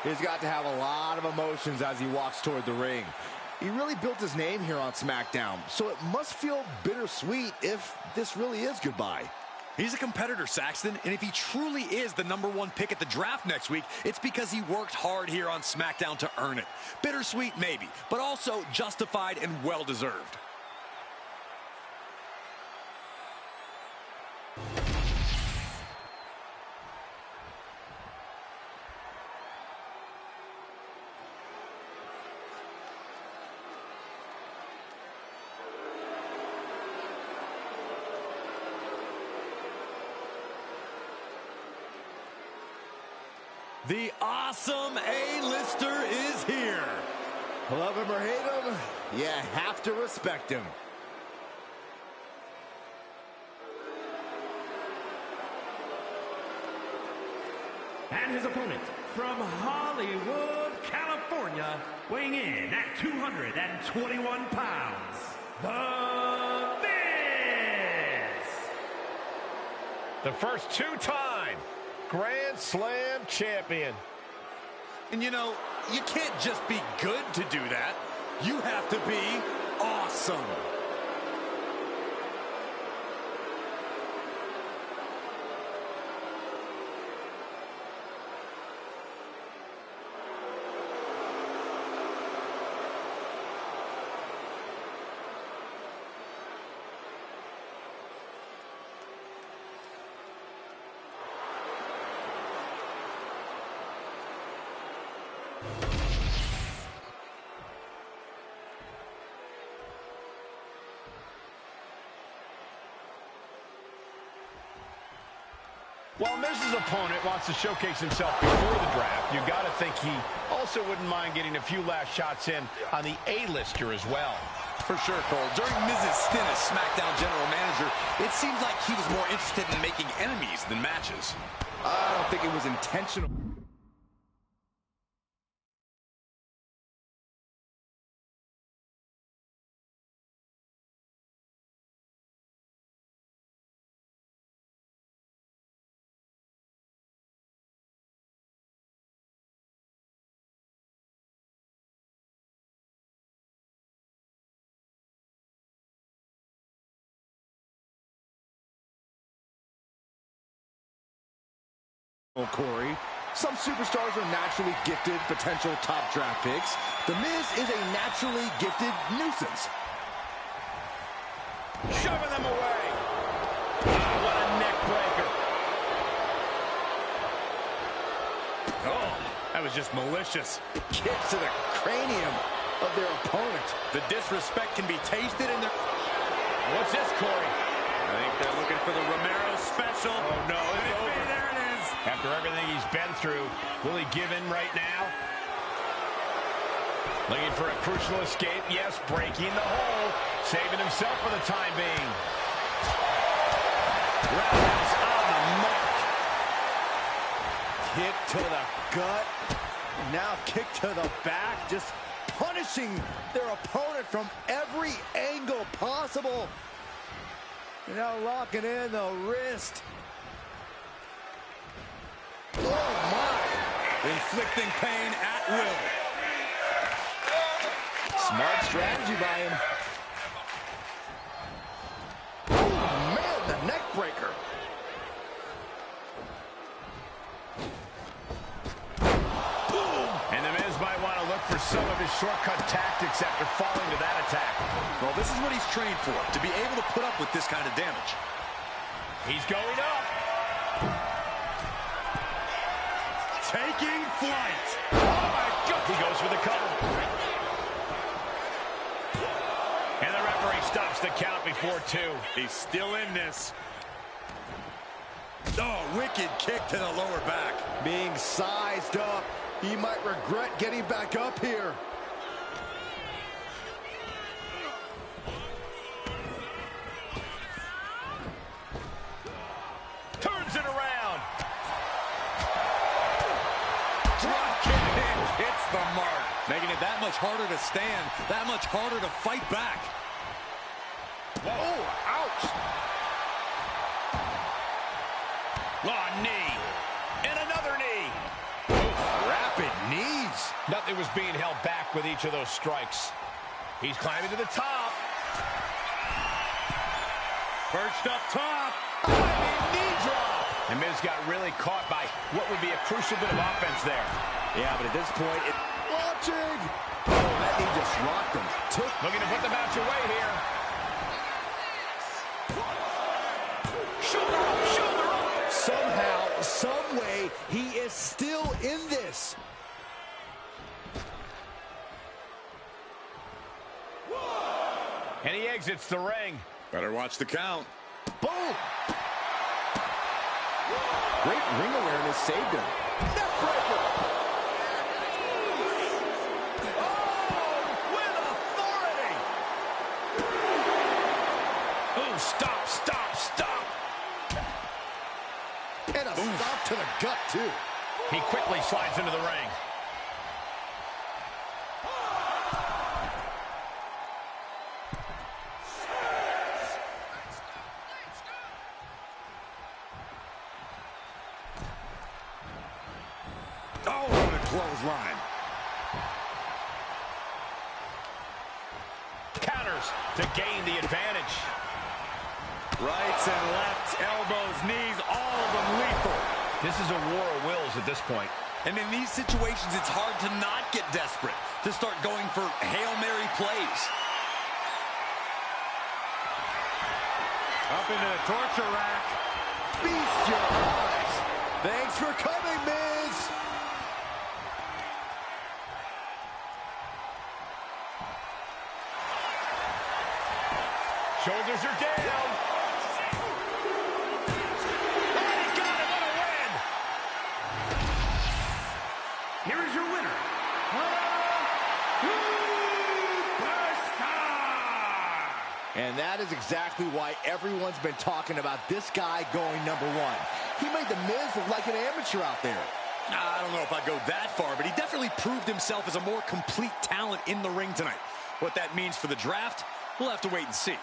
He's got to have a lot of emotions as he walks toward the ring. He really built his name here on SmackDown, so it must feel bittersweet if this really is goodbye. He's a competitor, Saxton, and if he truly is the #1 pick at the draft next week, it's because he worked hard here on SmackDown to earn it. Bittersweet, maybe, but also justified and well-deserved. The awesome A-lister is here. Love him or hate him, you have to respect him. And his opponent from Hollywood, California, weighing in at 221 pounds, The Miz. The first two-time Grand Slam champion. And you know, you can't just be good to do that. You have to be awesome. While Miz's opponent wants to showcase himself before the draft, you got to think he also wouldn't mind getting a few last shots in on the A-lister as well. For sure, Cole. During Miz's stint as SmackDown General Manager, it seems like he was more interested in making enemies than matches. I don't think it was intentional. Corey. Some superstars are naturally gifted potential top draft picks. The Miz is a naturally gifted nuisance. Shoving them away. Oh, what a neck breaker. Oh, that was just malicious. Kick to the cranium of their opponent. The disrespect can be tasted in their... What's this, Corey? I think they're looking for the Romero special. Oh, no, it's over. There it is. After everything he's been through, will he give in right now? Looking for a crucial escape. Yes, breaking the hole. Saving himself for the time being. Roundhouse on the mark. Kick to the gut. Now kick to the back. Just punishing their opponent from every angle possible. Now locking in the wrist. Oh, my. Inflicting pain at will. Smart strategy by him. Oh, man, the neck breaker. Boom. And the Miz might want to look for some of his shortcut tactics after falling to that attack. Well, this is what he's trained for, to be able to put up with this kind of damage. He's going up. Taking flight. Oh, my God. He goes for the cover. And the referee stops the count before 2. He's still in this. Oh, wicked kick to the lower back. Being sized up. He might regret getting back up here. Turns it around. Drop kick hits the mark. Making it that much harder to stand, that much harder to fight back. Oh, ouch. Oh, knee. And another knee. Rapid knee certainly was being held back with each of those strikes. He's climbing to the top. Perched up top. Knee drop. And Miz got really caught by what would be a crucial bit of offense there. Yeah, but at this point, watching. Oh, that knee just rocked him. Looking to put the match away here. Shoulder up, shoulder up. Somehow, some way, he is still in this. And he exits the ring. Better watch the count. Boom! Great ring awareness saved him. Neckbreaker! Oh, with authority! Oh, stop, stop, stop. And a stop to the gut, too. He quickly slides into the ring. Oh, what a clothesline. Counters to gain the advantage. Rights and lefts, elbows, knees, all of them lethal. This is a war of wills at this point. And in these situations, it's hard to not get desperate, to start going for Hail Mary plays. Up into the torture rack. Feast your eyes. Thanks for coming, Miz. Shoulders are down. And he's got it. What a win. Here is your winner, Superstar! And that is exactly why everyone's been talking about this guy going #1. He made The Miz look like an amateur out there. I don't know if I'd go that far, but he definitely proved himself as a more complete talent in the ring tonight. What that means for the draft, we'll have to wait and see.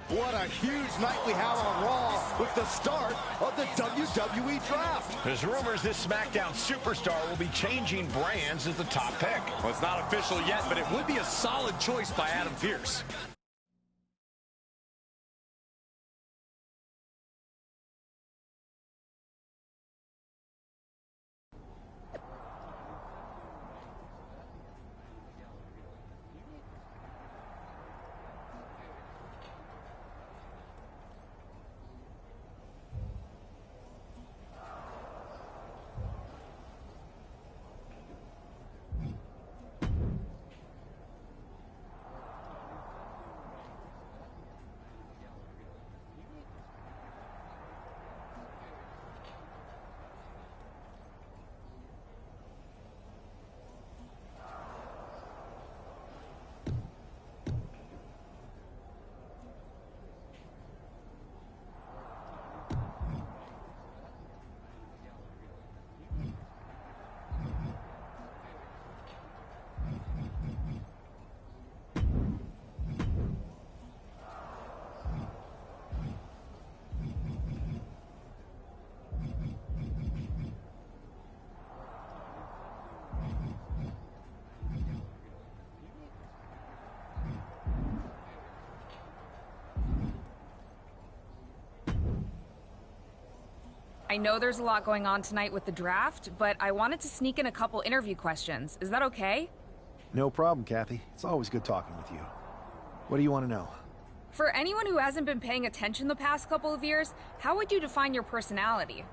What a huge night we have on Raw with the start of the WWE Draft. There's rumors this SmackDown superstar will be changing brands as the top pick. Well, it's not official yet, but it would be a solid choice by Adam Pearce. I know there's a lot going on tonight with the draft, but I wanted to sneak in a couple interview questions. Is that okay? No problem, Kathy. It's always good talking with you. What do you want to know? For anyone who hasn't been paying attention the past couple of years, how would you define your personality?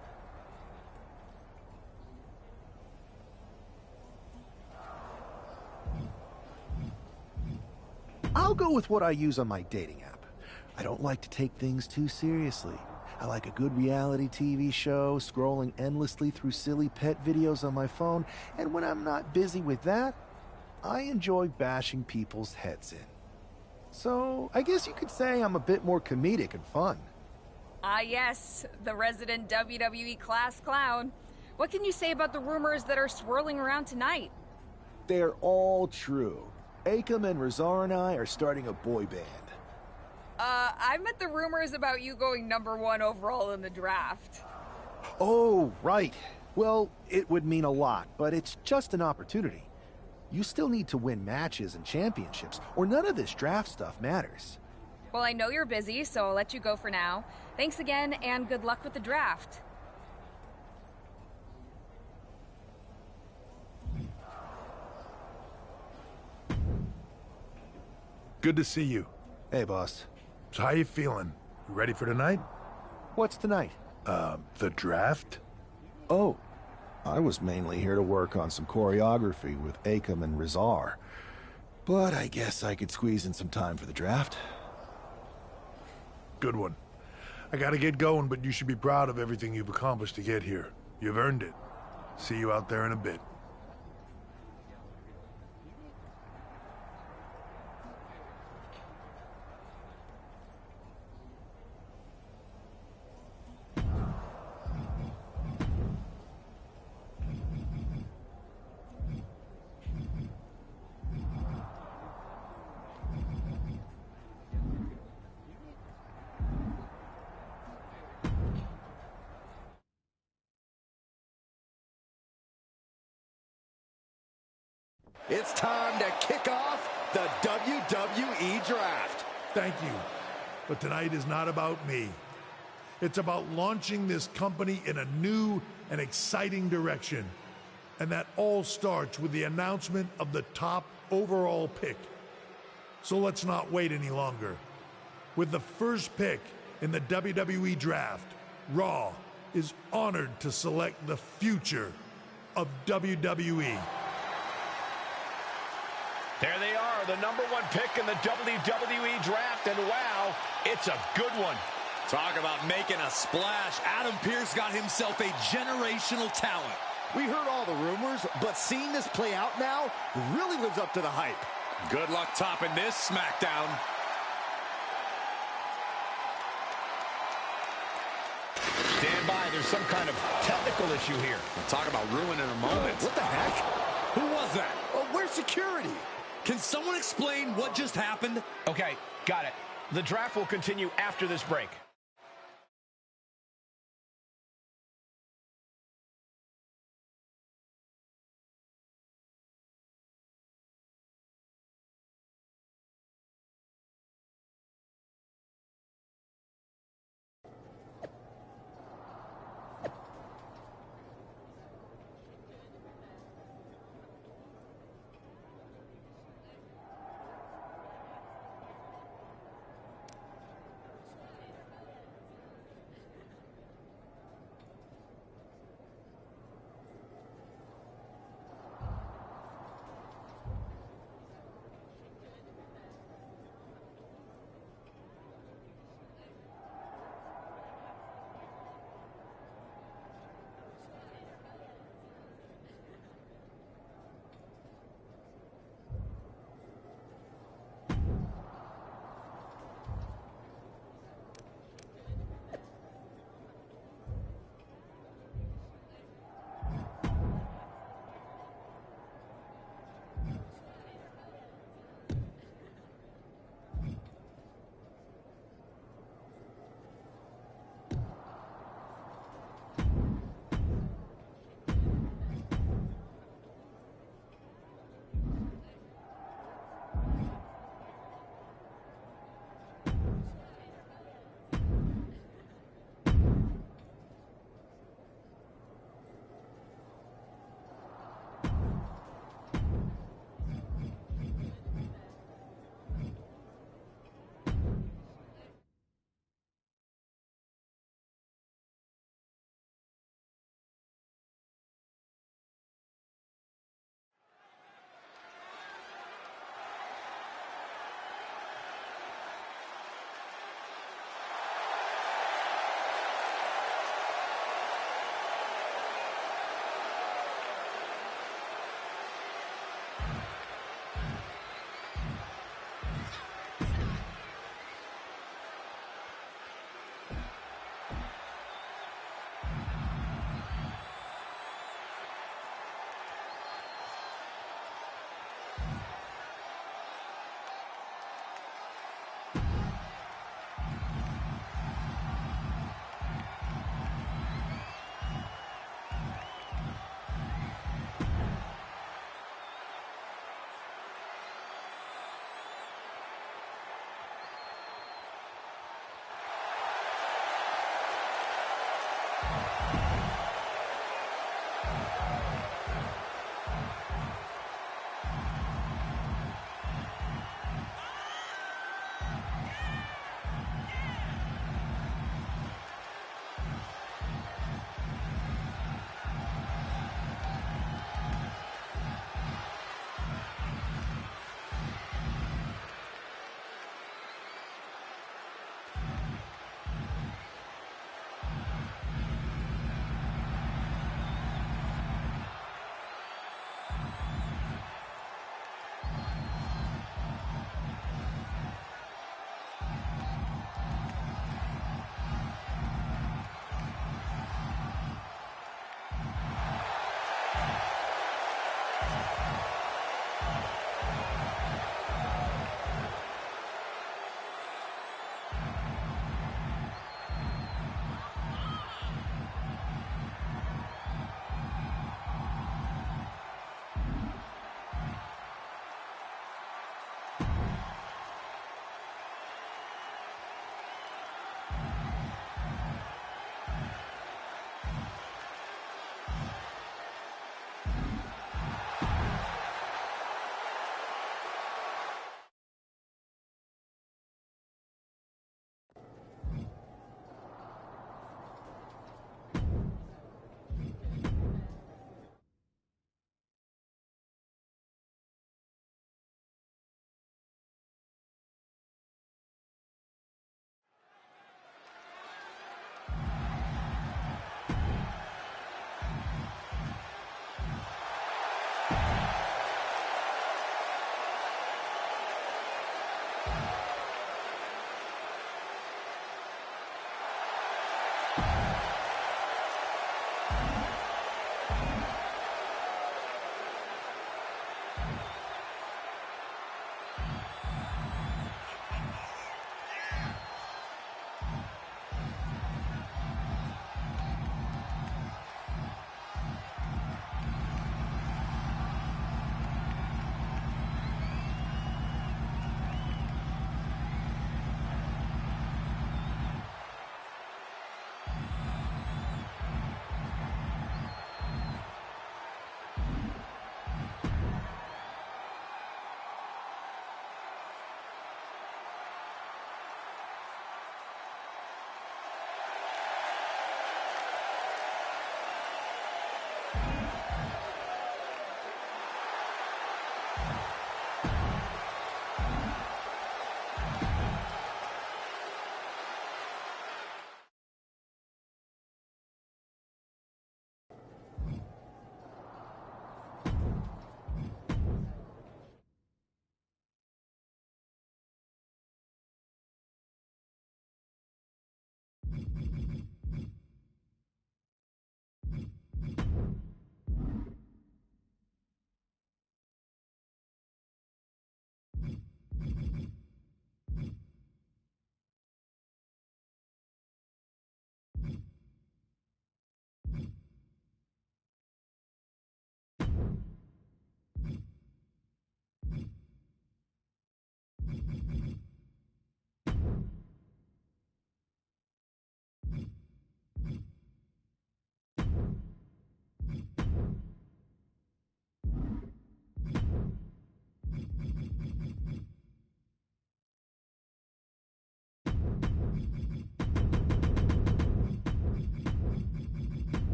I'll go with what I use on my dating app. I don't like to take things too seriously. I like a good reality TV show, scrolling endlessly through silly pet videos on my phone, and when I'm not busy with that, I enjoy bashing people's heads in. So, I guess you could say I'm a bit more comedic and fun. Ah yes, the resident WWE class clown. What can you say about the rumors that are swirling around tonight? They're all true. Akam and Razar and I are starting a boy band. I meant the rumors about you going #1 overall in the draft. Oh, right. Well, it would mean a lot, but it's just an opportunity. You still need to win matches and championships, or none of this draft stuff matters. Well, I know you're busy, so I'll let you go for now. Thanks again, and good luck with the draft. Good to see you. Hey, boss. So how you feeling? You ready for tonight? What's tonight? The draft? Oh, I was mainly here to work on some choreography with Akam and Rizar. But I guess I could squeeze in some time for the draft. Good one. I gotta get going, but you should be proud of everything you've accomplished to get here. You've earned it. See you out there in a bit. It's time to kick off the WWE Draft. Thank you. But tonight is not about me. It's about launching this company in a new and exciting direction. And that all starts with the announcement of the top overall pick. So let's not wait any longer. With the first pick in the WWE Draft, Raw is honored to select the future of WWE. There they are, the #1 pick in the WWE Draft, and wow, it's a good one. Talk about making a splash. Adam Pearce got himself a generational talent. We heard all the rumors, but seeing this play out now really lives up to the hype. Good luck topping this SmackDown. Stand by, there's some kind of technical issue here. Talk about ruining a moment. What the heck? Who was that? Oh, where's security? Can someone explain what just happened? Okay, got it. The draft will continue after this break.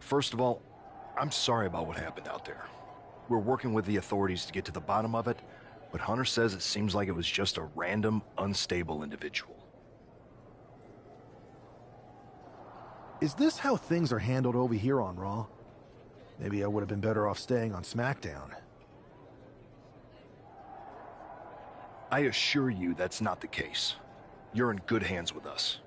First of all, I'm sorry about what happened out there. We're working with the authorities to get to the bottom of it, but Hunter says it seems like it was just a random, unstable individual. Is this how things are handled over here on Raw? Maybe I would have been better off staying on SmackDown. I assure you that's not the case. You're in good hands with us.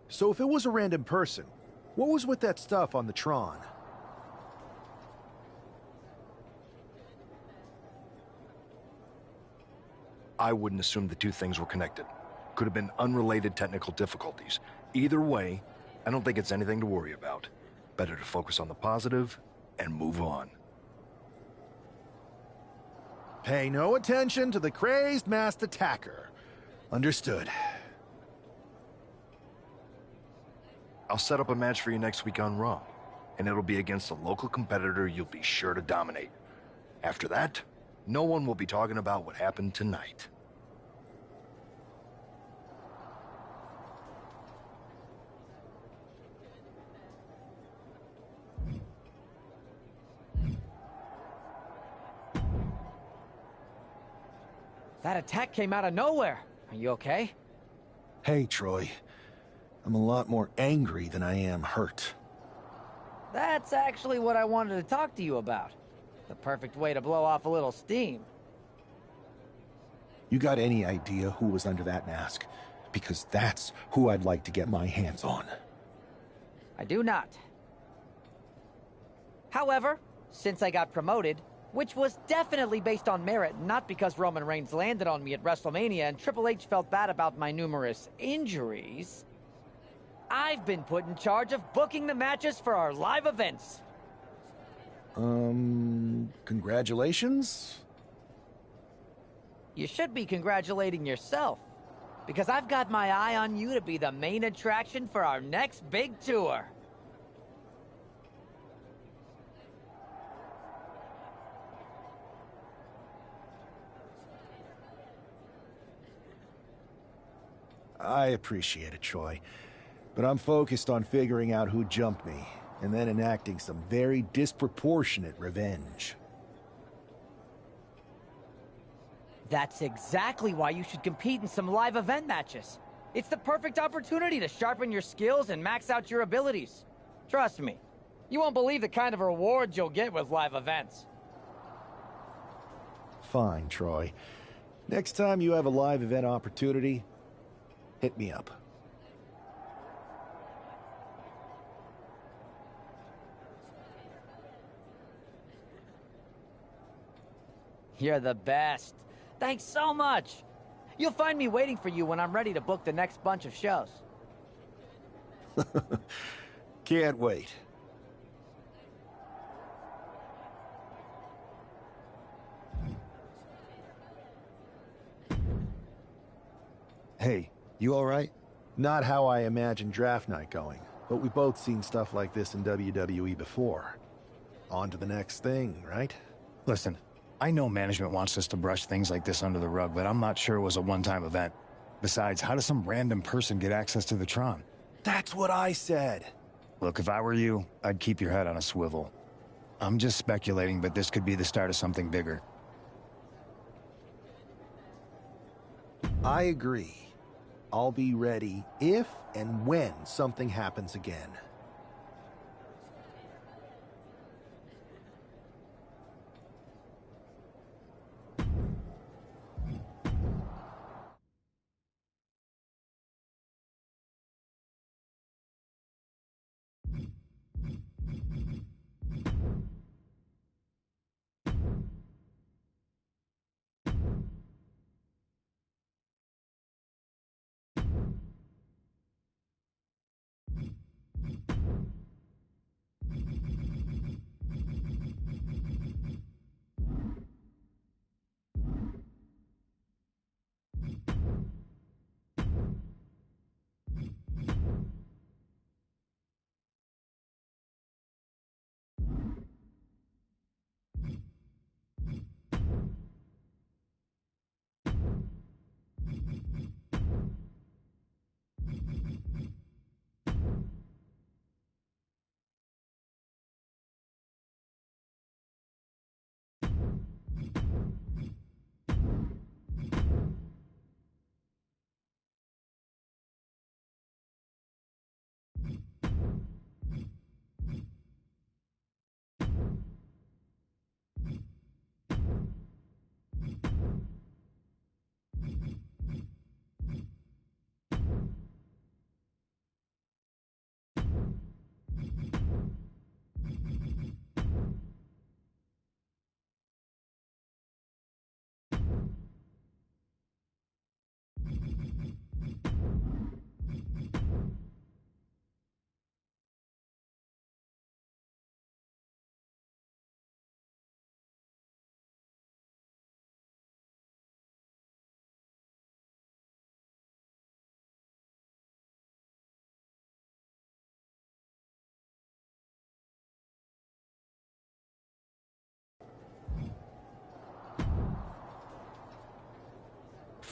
So if it was a random person, what was with that stuff on the Tron? I wouldn't assume the two things were connected. Could have been unrelated technical difficulties. Either way, I don't think it's anything to worry about. Better to focus on the positive and move on. Pay no attention to the crazed masked attacker. Understood. I'll set up a match for you next week on Raw, and it'll be against a local competitor you'll be sure to dominate. After that, no one will be talking about what happened tonight. That attack came out of nowhere. Are you okay? Hey, Troy. I'm a lot more angry than I am hurt. That's actually what I wanted to talk to you about. The perfect way to blow off a little steam. You got any idea who was under that mask? Because that's who I'd like to get my hands on. I do not. However, since I got promoted, which was definitely based on merit, not because Roman Reigns landed on me at WrestleMania and Triple H felt bad about my numerous injuries, I've been put in charge of booking the matches for our live events. Congratulations? You should be congratulating yourself, because I've got my eye on you to be the main attraction for our next big tour. I appreciate it, Troy. But I'm focused on figuring out who jumped me, and then enacting some very disproportionate revenge. That's exactly why you should compete in some live event matches. It's the perfect opportunity to sharpen your skills and max out your abilities. Trust me, you won't believe the kind of rewards you'll get with live events. Fine, Troy. Next time you have a live event opportunity, hit me up. You're the best. Thanks so much. You'll find me waiting for you when I'm ready to book the next bunch of shows. Can't wait. Hey, you all right? Not how I imagined draft night going, but we've both seen stuff like this in WWE before. On to the next thing, right? Listen, I know management wants us to brush things like this under the rug, but I'm not sure it was a one-time event. Besides, how does some random person get access to the Tron? That's what I said. Look, if I were you, I'd keep your head on a swivel. I'm just speculating, but this could be the start of something bigger. I agree. I'll be ready if and when something happens again.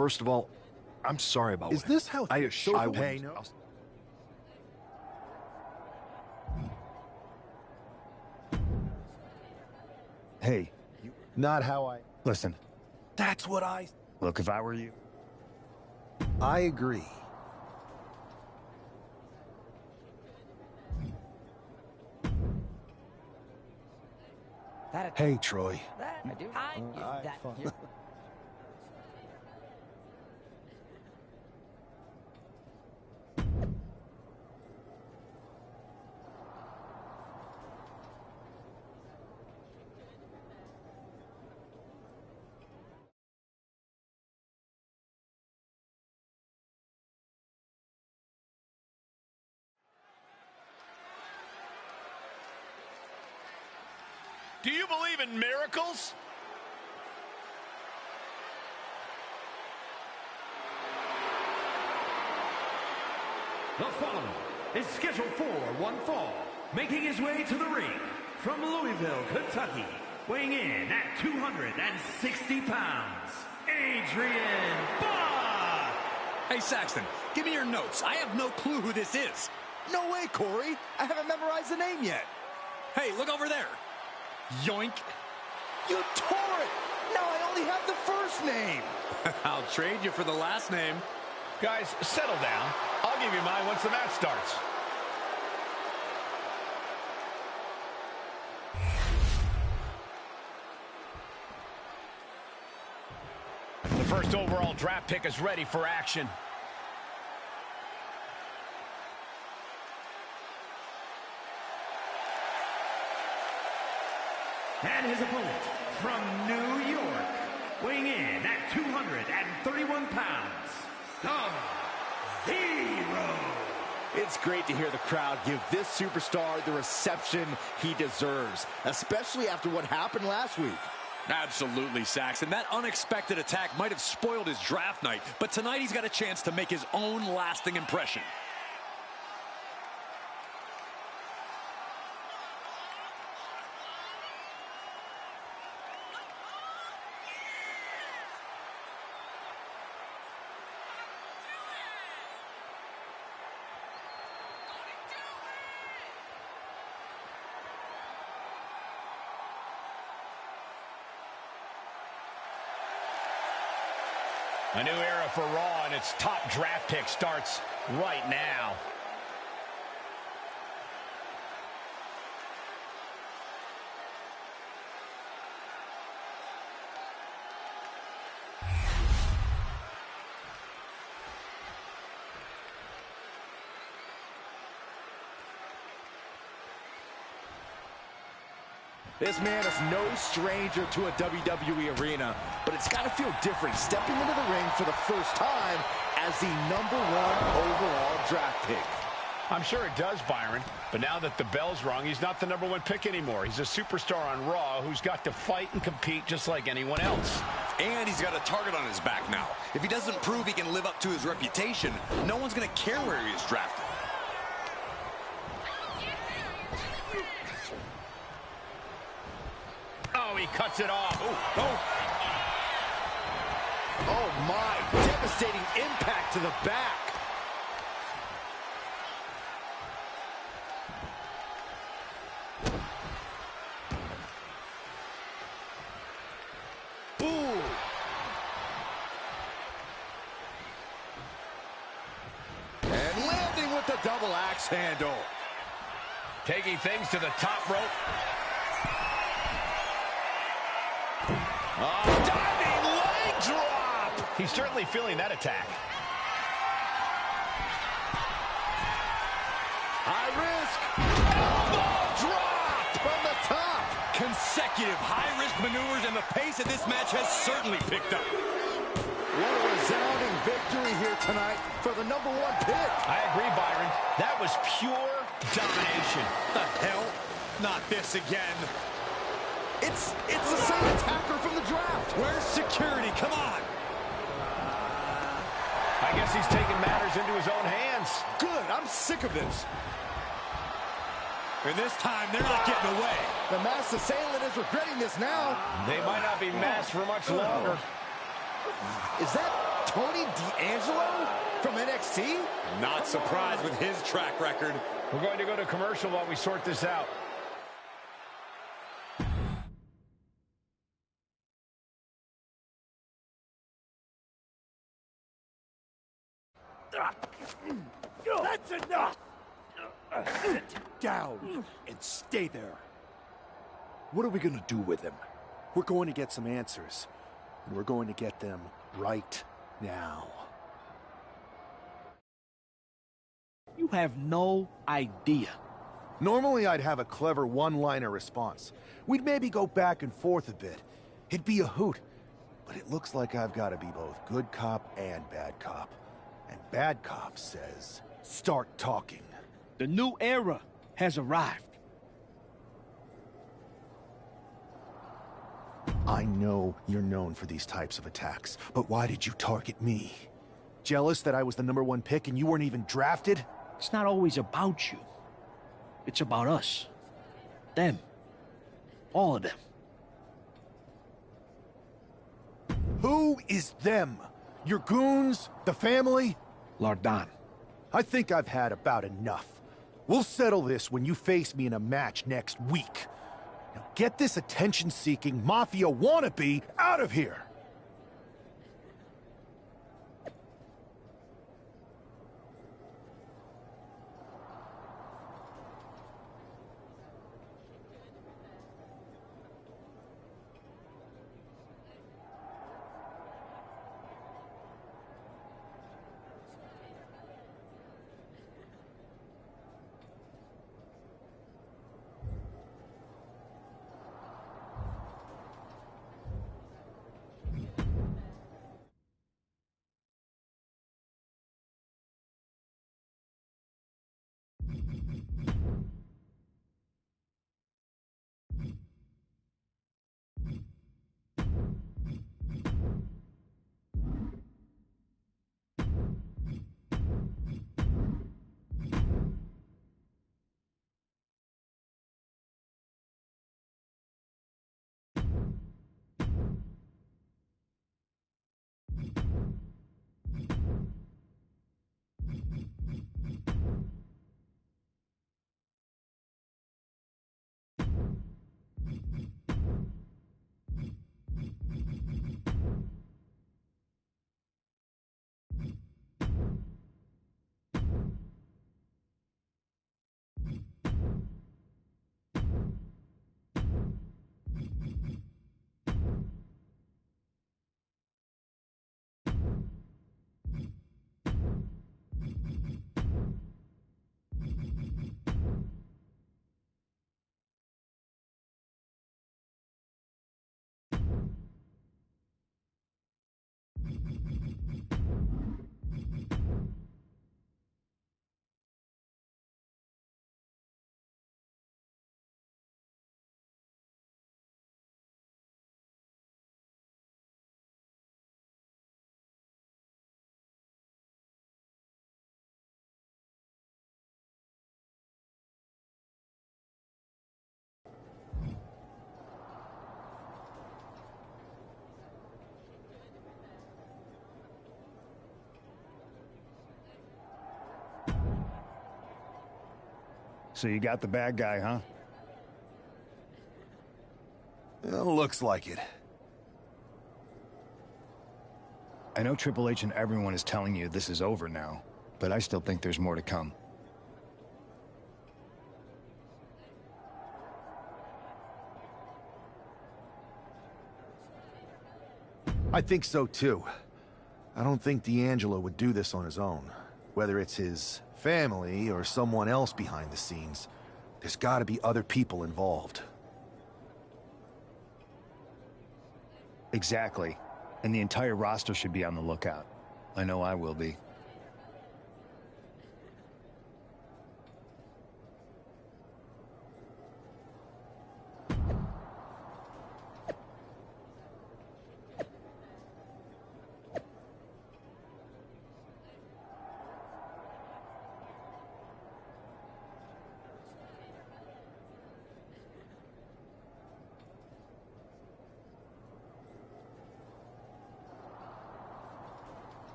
First of all, I'm sorry about Is what this how I assure I pay? wouldn't. No. Hey, Not how I... listen. That's what I... Look, if I were you, I agree. hey, Troy. That I do. That fuck. here. Do you believe in miracles? The following is scheduled for one fall, making his way to the ring from Louisville, Kentucky, weighing in at 260 pounds, Adrian Bach! Hey, Saxton, give me your notes. I have no clue who this is. No way, Corey. I haven't memorized the name yet. Hey, look over there. Yoink. You tore it. Now I only have the first name. I'll trade you for the last name. Guys, settle down. I'll give you mine once the match starts. The first overall draft pick is ready for action. And his opponent from New York, weighing in at 231 pounds, Sub-Zero. It's great to hear the crowd give this superstar the reception he deserves, especially after what happened last week. Absolutely, Saxton. That unexpected attack might have spoiled his draft night, but tonight he's got a chance to make his own lasting impression. A new era for Raw, and its top draft pick starts right now. This man is no stranger to a WWE arena, but it's got to feel different stepping into the ring for the first time as the #1 overall draft pick. I'm sure it does, Byron, but now that the bell's rung, he's not the #1 pick anymore. He's a superstar on Raw who's got to fight and compete just like anyone else. And he's got a target on his back now. If he doesn't prove he can live up to his reputation, no one's going to care where he is drafted. Oh, he cuts it off. Oh my, devastating impact to the back. Ooh. And landing with the double axe handle. Taking things to the top rope. Oh, diving leg drop! He's certainly feeling that attack. High risk. Elbow drop from the top. Consecutive high-risk maneuvers, and the pace of this match has certainly picked up. What a resounding victory here tonight for the #1 pick. I agree, Byron. That was pure domination. The hell? Not this again. It's the same attacker from the draft. Where's security? Come on. I guess he's taking matters into his own hands. Good, I'm sick of this. And this time, they're not getting away. The masked assailant is regretting this now. They might not be masked for much longer. Is that Tony D'Angelo from NXT? Not surprised with his track record. We're going to go to commercial while we sort this out. That's enough! Sit down and stay there. What are we gonna do with him? We're going to get some answers, and we're going to get them right now. You have no idea. Normally, I'd have a clever one-liner response. We'd maybe go back and forth a bit. It'd be a hoot. But it looks like I've got to be both good cop and bad cop. And bad cop says, start talking. The new era has arrived. I know you're known for these types of attacks, but why did you target me? Jealous that I was the #1 pick and you weren't even drafted? It's not always about you. It's about us. Them. All of them. Who is them? Your goons? The family? Lardan. I think I've had about enough. We'll settle this when you face me in a match next week. Now get this attention-seeking mafia wannabe out of here! So you got the bad guy, huh? Well, looks like it. I know Triple H and everyone is telling you this is over now, but I still think there's more to come. I think so too. I don't think D'Angelo would do this on his own. Whether it's his family or someone else behind the scenes, there's gotta be other people involved. Exactly. And the entire roster should be on the lookout. I know I will be.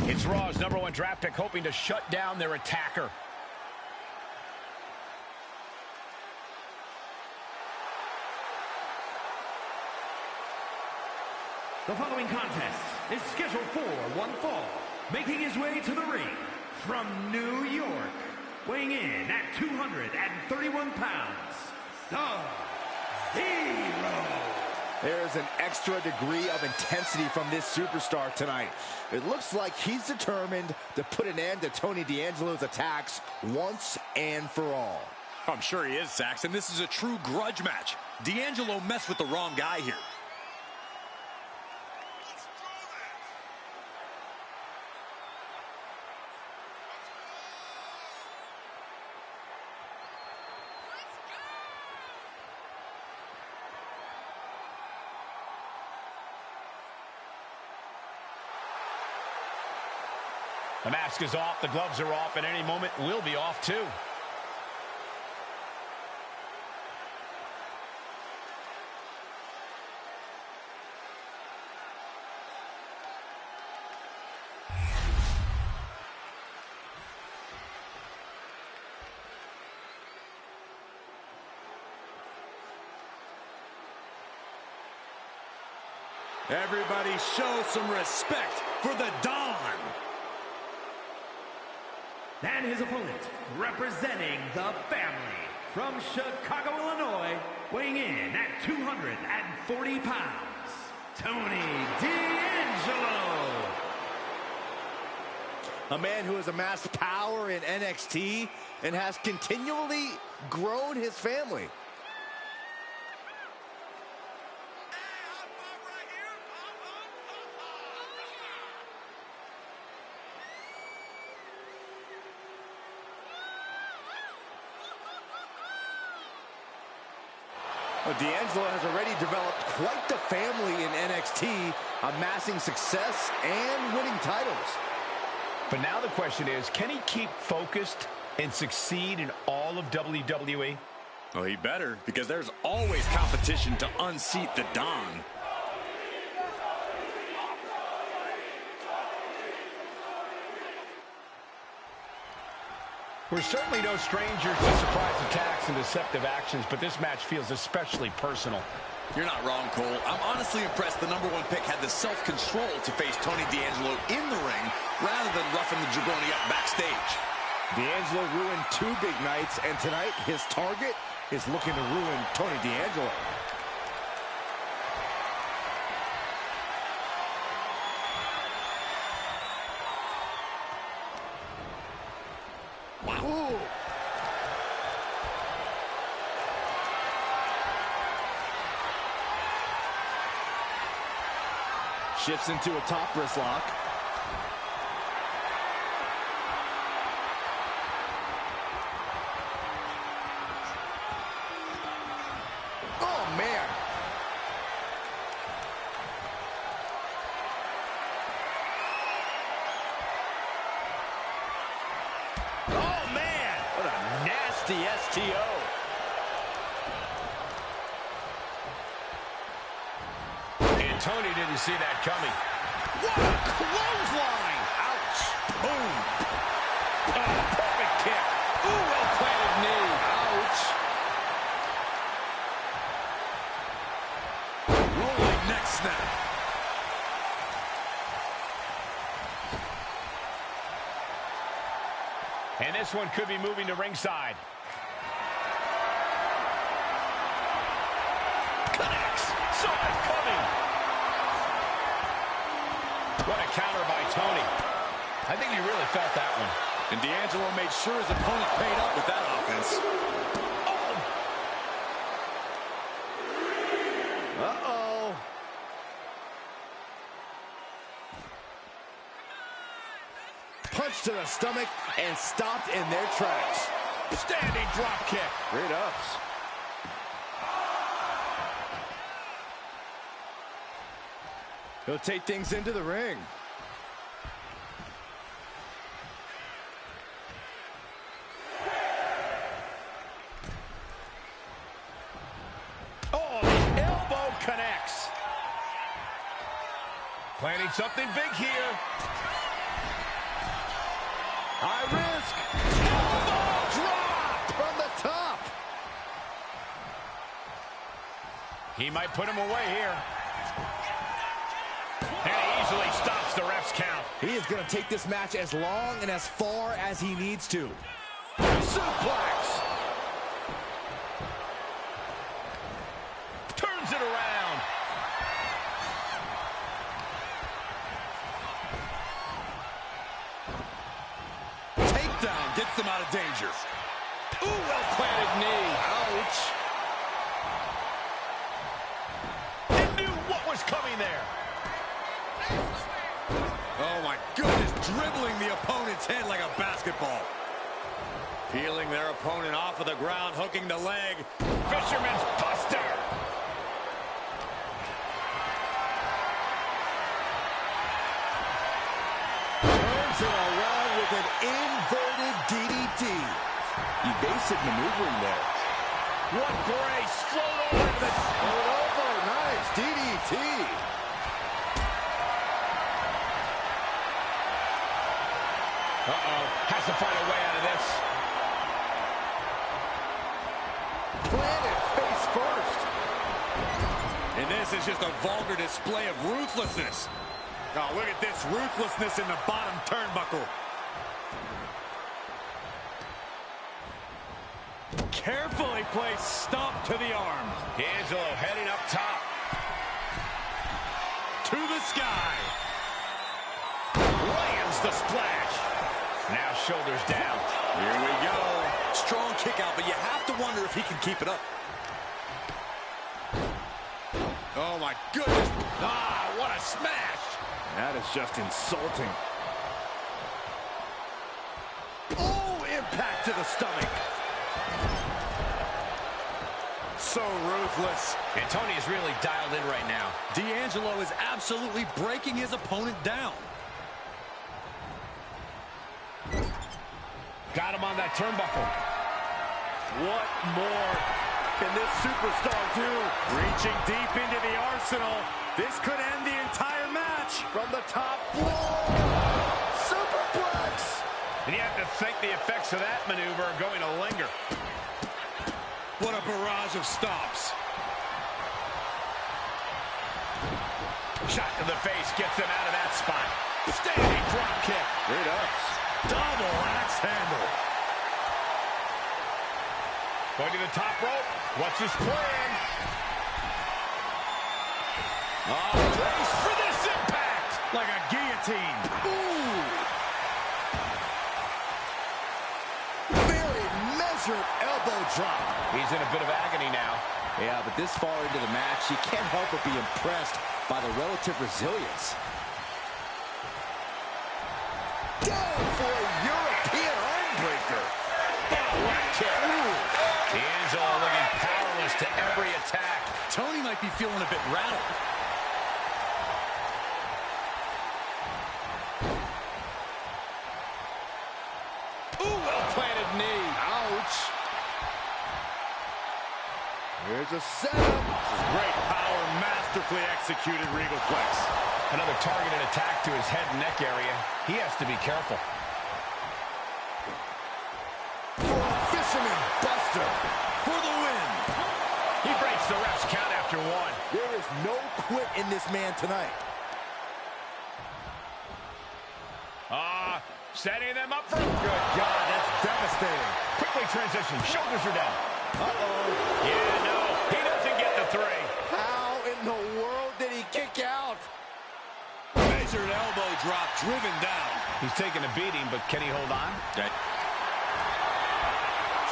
It's Raw's #1 draft pick hoping to shut down their attacker. The following contest is scheduled for one fall, making his way to the ring from New York, weighing in at 231 pounds, Sub-Zero. There is an extra degree of intensity from this superstar tonight. It looks like he's determined to put an end to Tony D'Angelo's attacks once and for all. I'm sure he is, Saxton. This is a true grudge match. D'Angelo messed with the wrong guy here. The mask is off, the gloves are off, and any moment we'll be off too. Everybody show some respect for the Don. And his opponent, representing the family, from Chicago, Illinois, weighing in at 240 pounds, Tony D'Angelo. A man who has amassed power in NXT and has continually grown his family. D'Angelo has already developed quite the family in NXT, amassing success and winning titles. But now the question is, can he keep focused and succeed in all of WWE? Well, he better, because there's always competition to unseat the Don. We're certainly no strangers to surprise attacks and deceptive actions, but this match feels especially personal. You're not wrong, Cole. I'm honestly impressed the #1 pick had the self-control to face Tony D'Angelo in the ring rather than roughing the jabroni up backstage. D'Angelo ruined 2 big nights, and tonight his target is looking to ruin Tony D'Angelo. Ooh. Shifts into a top wrist lock. Oh, man. Oh, man! What a nasty STO. And Tony didn't see that coming. What a clothesline! Ouch! Boom! Oh, perfect kick. Ooh, well-planted knee. Ouch! Rolling neck snap. And this one could be moving to ringside. Connects. Saw it coming. What a counter by Tony. I think he really felt that one. And D'Angelo made sure his opponent paid up with that offense. Uh-oh. Punch to the stomach and stopped in their tracks. Standing drop kick. Great ups. He'll take things into the ring. Oh, the elbow connects. Planning something big here. High risk. Elbow drop from the top. He might put him away here. And he easily stops the ref's count. He is going to take this match as long and as far as he needs to. Suplex. Turns it around. Takedown gets them out of danger. Ooh, well-planted knee. Ouch. He knew what was coming there. Oh, my goodness, dribbling the opponent's head like a basketball. Peeling their opponent off of the ground, hooking the leg. Fisherman's Buster. Turns it around with an inverted DDT. Evasive maneuvering there. What grace. Float over to the... Float over. Nice. DDT. Uh-oh. Has to find a way out of this. Planted face first. And this is just a vulgar display of ruthlessness. Oh, look at this ruthlessness in the bottom turnbuckle. Carefully placed stomp to the arm. D'Angelo heading up top. To the sky. Lands the splash. Now shoulders down. Here we go. Strong kick out, but you have to wonder if he can keep it up. Oh, my goodness. Ah, what a smash. That is just insulting. Oh, impact to the stomach. So ruthless. And Tony is really dialed in right now. D'Angelo is absolutely breaking his opponent down. Got him on that turnbuckle. What more can this superstar do? Reaching deep into the arsenal. This could end the entire match. From the top floor. Superplex. And you have to think the effects of that maneuver are going to linger. What a barrage of stops. Shot to the face gets him out of that spot. Standing drop kick. Great ups. Double axe handle. Going to the top rope. What's his plan? Oh, brace for this impact. Like a guillotine. Ooh. Very measured elbow drop. He's in a bit of agony now. Yeah, but this far into the match, you can't help but be impressed by the relative resilience. Down for a European armbreaker. D'Angelo looking powerless to every attack. Tony might be feeling a bit rattled. Ooh, well-planted knee. Ouch. Here's a setup. This is great power, masterfully executed Regal Flex. Another targeted attack to his head and neck area. He has to be careful. For a Fisherman Buster. For the win. He breaks the ref's count after one. There is no quit in this man tonight. Setting them up for... Good God, that's devastating. Quickly transition. Shoulders are down. Uh-oh. Yeah, no. He doesn't get the three. How in the world did he kick out? Measured elbow drop, driven down. He's taking a beating, but can he hold on? Okay.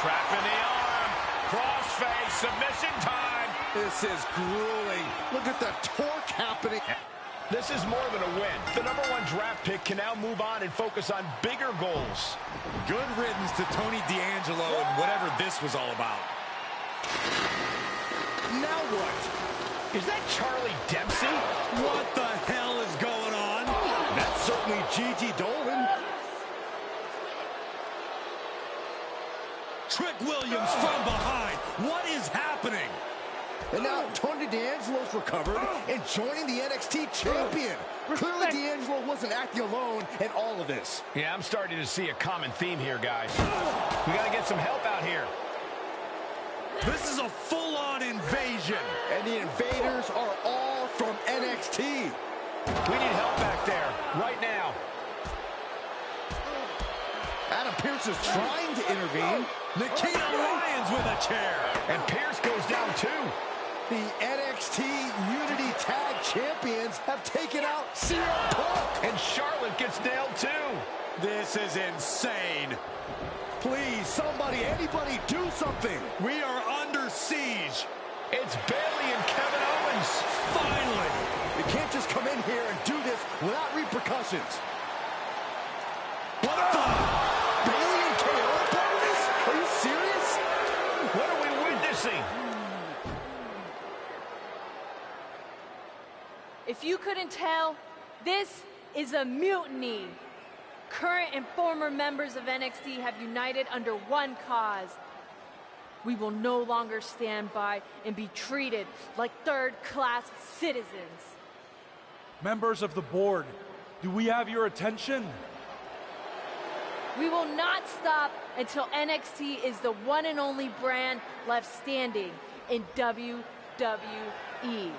Trapping the arm. Crossface. Submission time. This is grueling. Look at the torque happening. This is more than a win. The #1 draft pick can now move on and focus on bigger goals. Good riddance to Tony D'Angelo and whatever this was all about. Now what? Is that Charlie Dempsey? What the hell is going on? That's certainly Gigi Dolan. Trick Williams from behind. What is happening? And now Tony D'Angelo's recovered and joining the NXT champion. Clearly D'Angelo wasn't acting alone in all of this. Yeah, I'm starting to see a common theme here, guys. We got to get some help out here. This is a full-on invasion. And the invaders are all from NXT. We need help back there, right now. Adam Pearce is trying to intervene. Nikita Lyons with a chair. And Pearce goes down too. The NXT Unity Tag Champions have taken out CM Punk. And Charlotte gets nailed too. This is insane. Please, somebody, anybody, do something. We are under siege. It's Bayley and Kevin Owens. Finally. You can't just come in here and do this without repercussions. What the? Bayley and KO are part of this? Are you serious? What are we witnessing? If you couldn't tell, this is a mutiny. Current and former members of NXT have united under one cause. We will no longer stand by and be treated like third-class citizens. Members of the board, do we have your attention? We will not stop until NXT is the one and only brand left standing in WWE.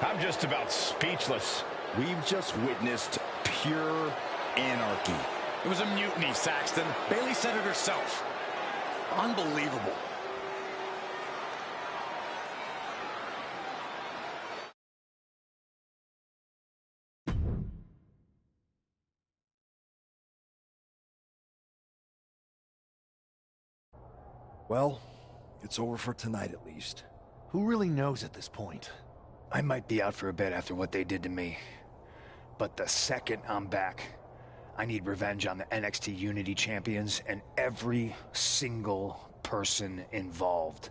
I'm just about speechless. We've just witnessed pure anarchy. It was a mutiny, Saxton. Bayley said it herself. Unbelievable. Well, it's over for tonight at least. Who really knows at this point? I might be out for a bit after what they did to me. But the second I'm back, I need revenge on the NXT Unity Champions and every single person involved.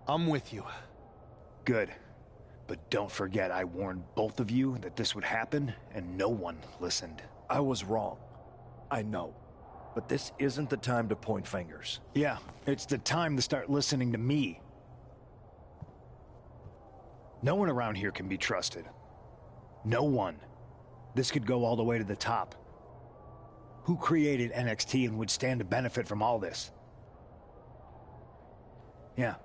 I'm with you. Good. But don't forget I warned both of you that this would happen, and no one listened. I was wrong. I know. But this isn't the time to point fingers. Yeah, it's the time to start listening to me. No one around here can be trusted. No one. This could go all the way to the top. Who created NXT and would stand to benefit from all this? Yeah.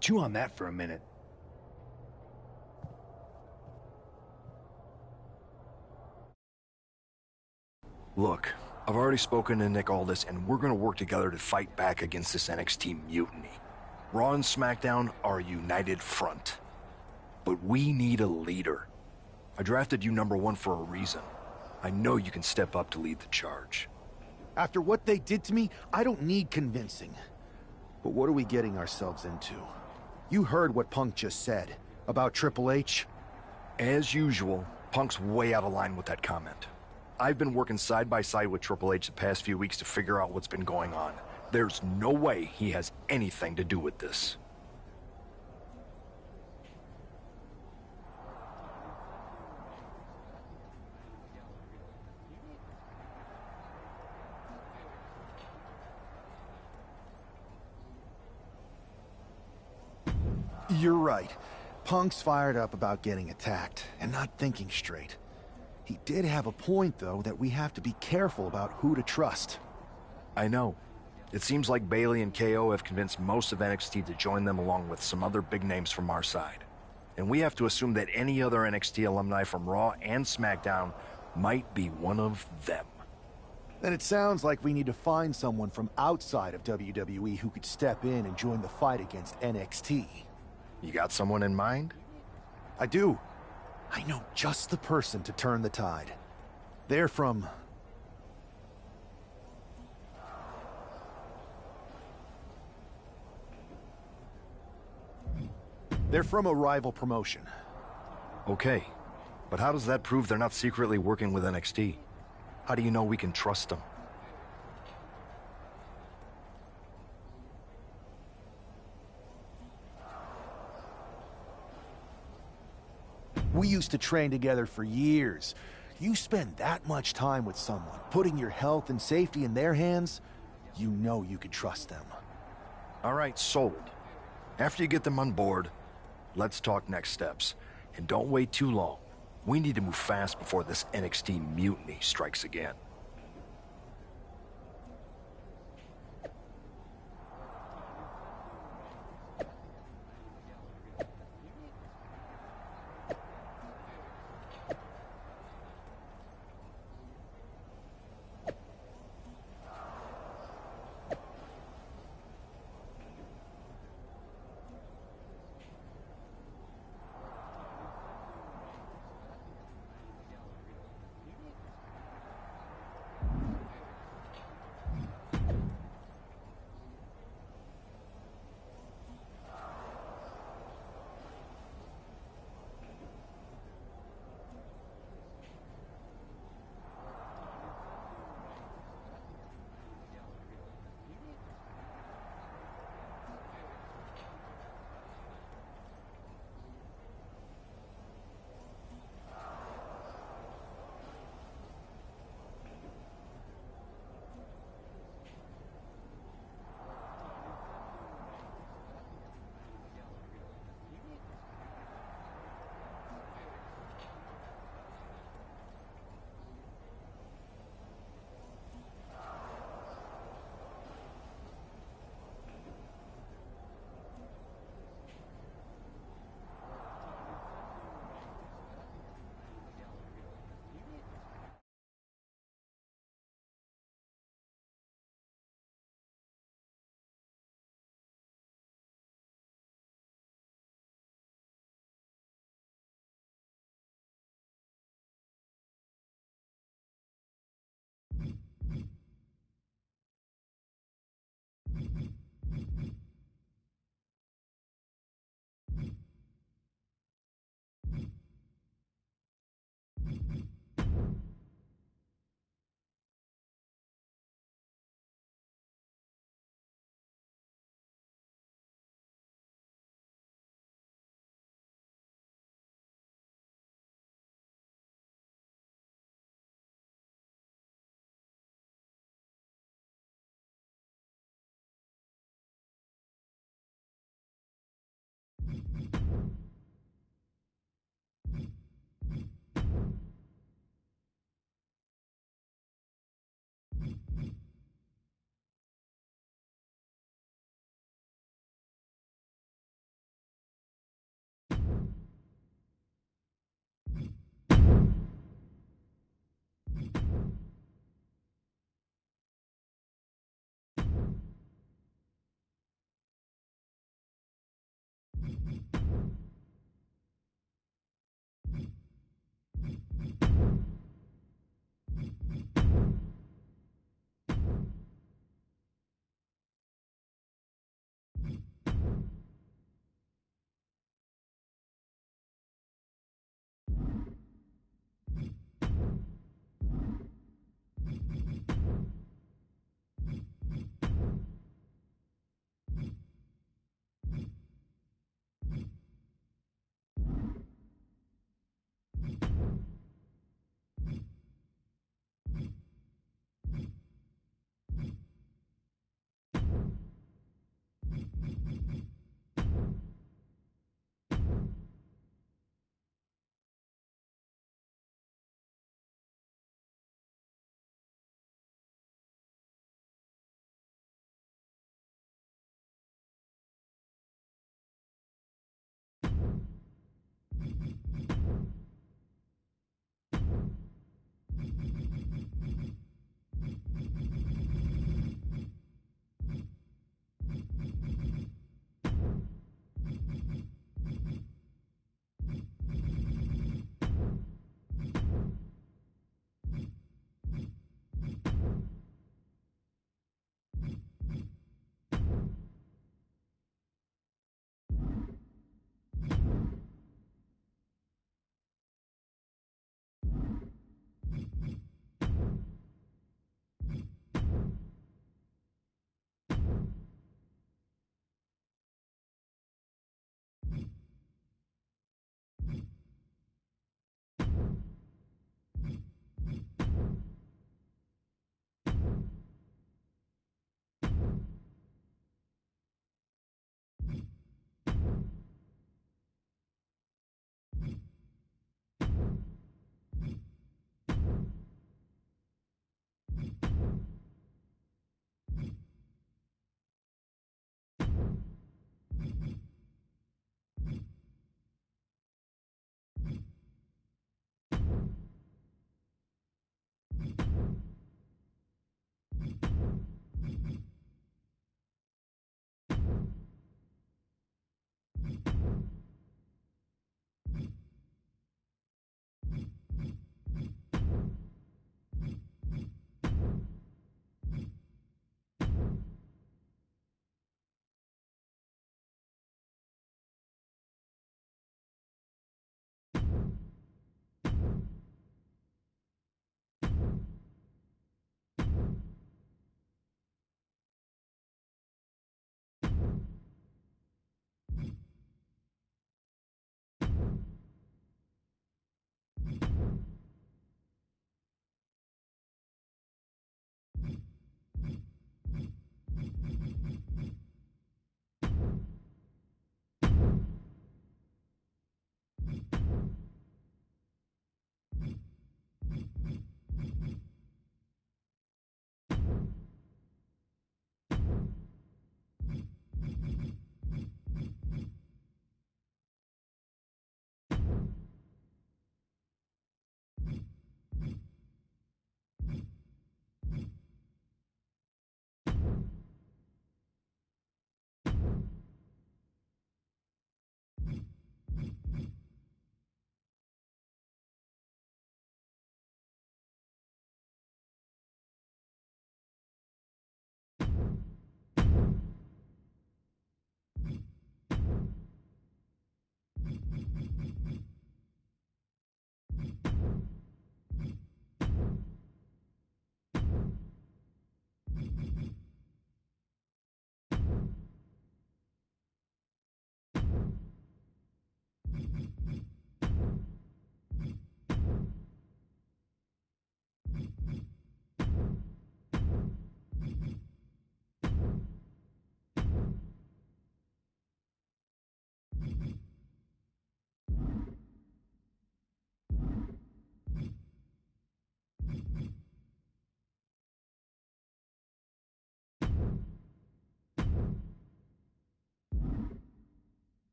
Chew on that for a minute. Look, I've already spoken to Nick Aldis, and we're gonna work together to fight back against this NXT mutiny. Raw and SmackDown are a united front. But we need a leader. I drafted you #1 for a reason. I know you can step up to lead the charge. After what they did to me, I don't need convincing. But what are we getting ourselves into? You heard what Punk just said about Triple H. As usual, Punk's way out of line with that comment. I've been working side by side with Triple H the past few weeks to figure out what's been going on. There's no way he has anything to do with this. You're right. Punk's fired up about getting attacked and not thinking straight. He did have a point, though, that we have to be careful about who to trust. I know. It seems like Bayley and KO have convinced most of NXT to join them along with some other big names from our side. And we have to assume that any other NXT alumni from Raw and SmackDown might be one of them. Then it sounds like we need to find someone from outside of WWE who could step in and join the fight against NXT. You got someone in mind? I do. I know just the person to turn the tide. They're from... They're from a rival promotion. Okay, but how does that prove they're not secretly working with NXT? How do you know we can trust them? We used to train together for years. You spend that much time with someone, putting your health and safety in their hands, you know you can trust them. All right, sold. After you get them on board, let's talk next steps. And don't wait too long. We need to move fast before this NXT mutiny strikes again.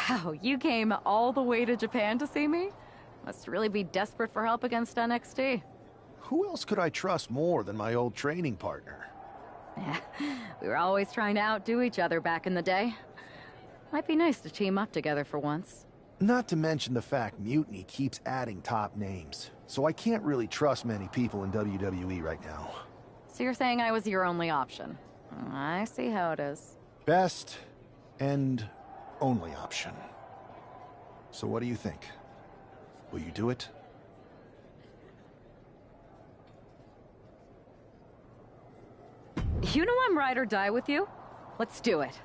Wow, you came all the way to Japan to see me? Must really be desperate for help against NXT. Who else could I trust more than my old training partner? Yeah, we were always trying to outdo each other back in the day. Might be nice to team up together for once. Not to mention the fact Mutiny keeps adding top names, so I can't really trust many people in WWE right now. So you're saying I was your only option? I see how it is. Best and only option. So what do you think? Will you do it? You know I'm ride or die with you. Let's do it.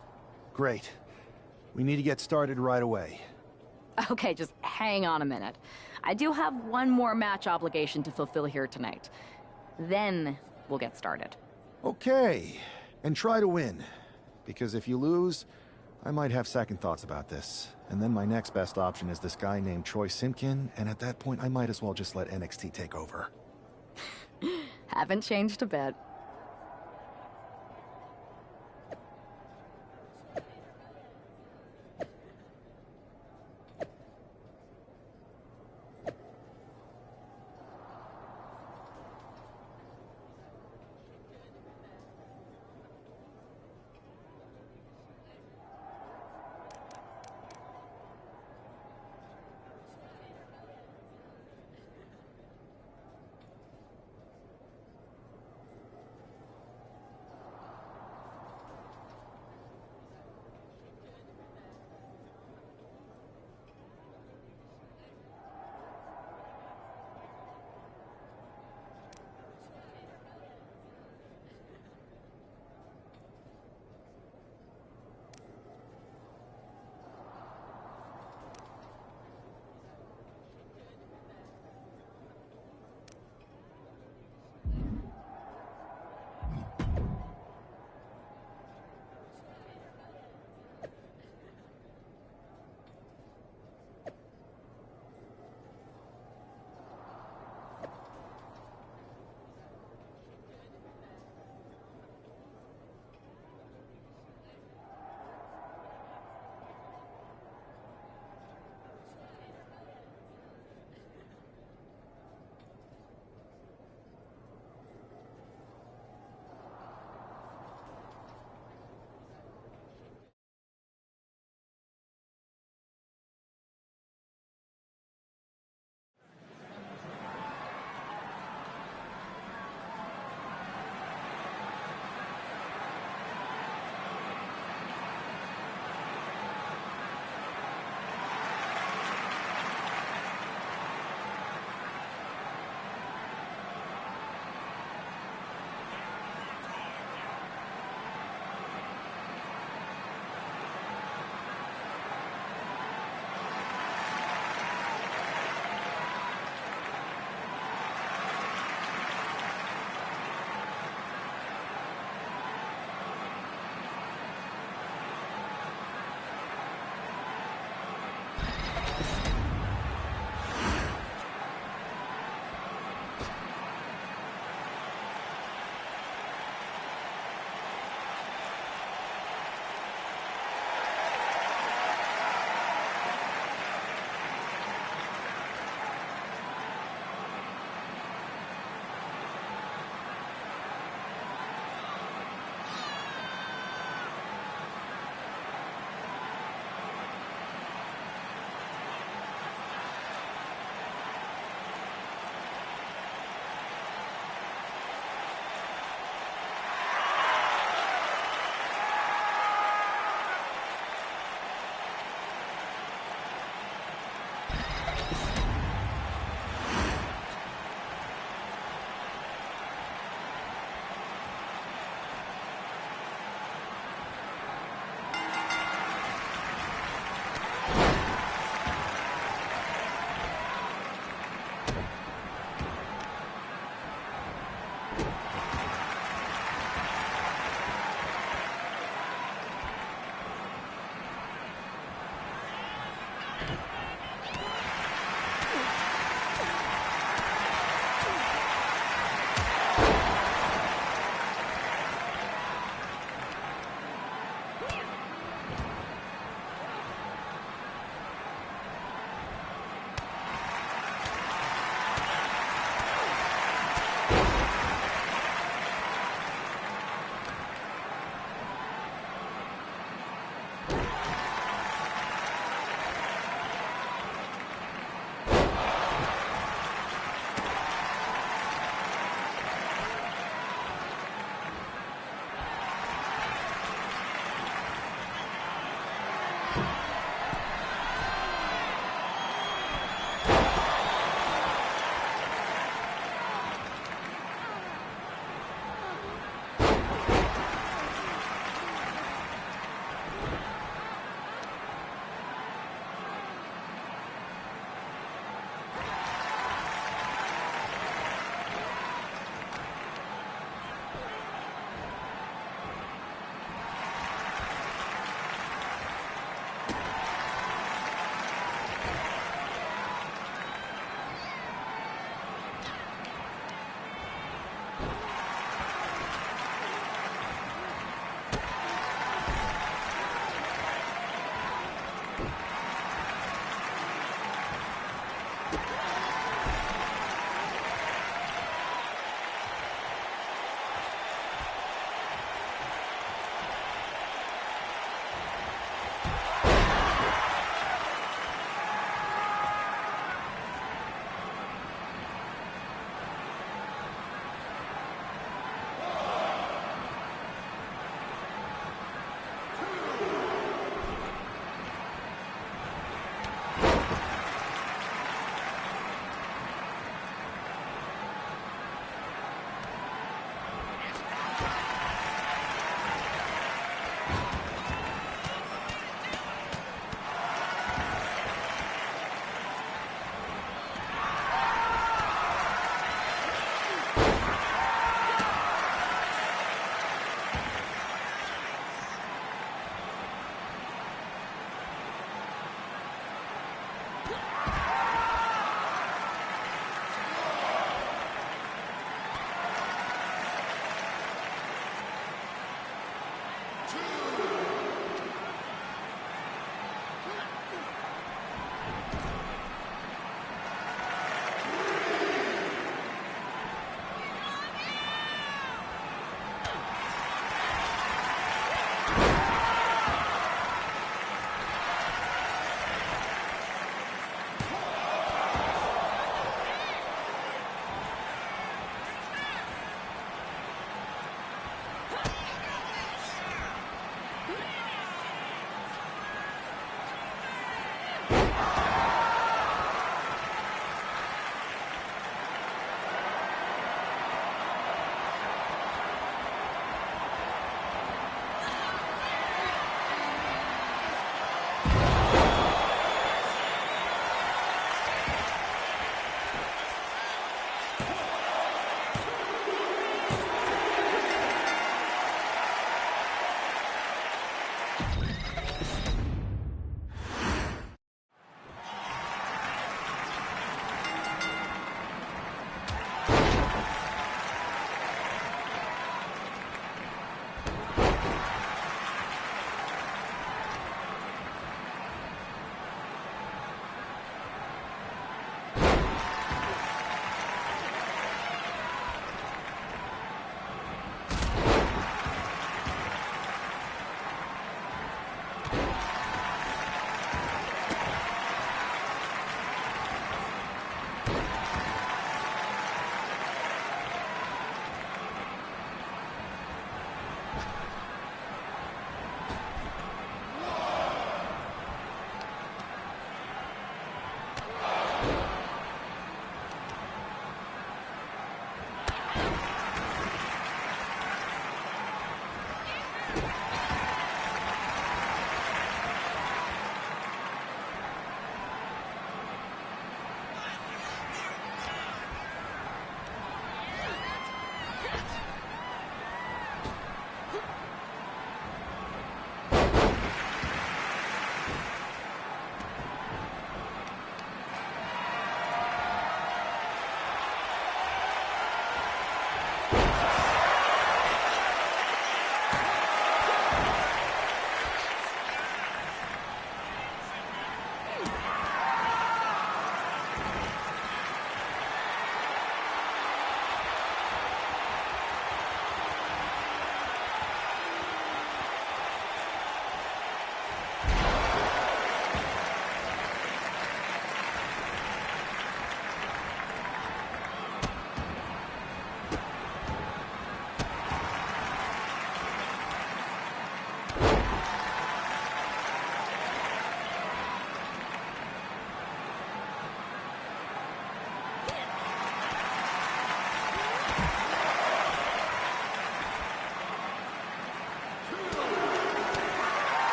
Great. We need to get started right away. Okay, just hang on a minute. I do have one more match obligation to fulfill here tonight. Then we'll get started. Okay. And try to win. Because if you lose, I might have second thoughts about this. And then my next best option is this guy named Troy Simpkin, and at that point I might as well just let NXT take over. Haven't changed a bit.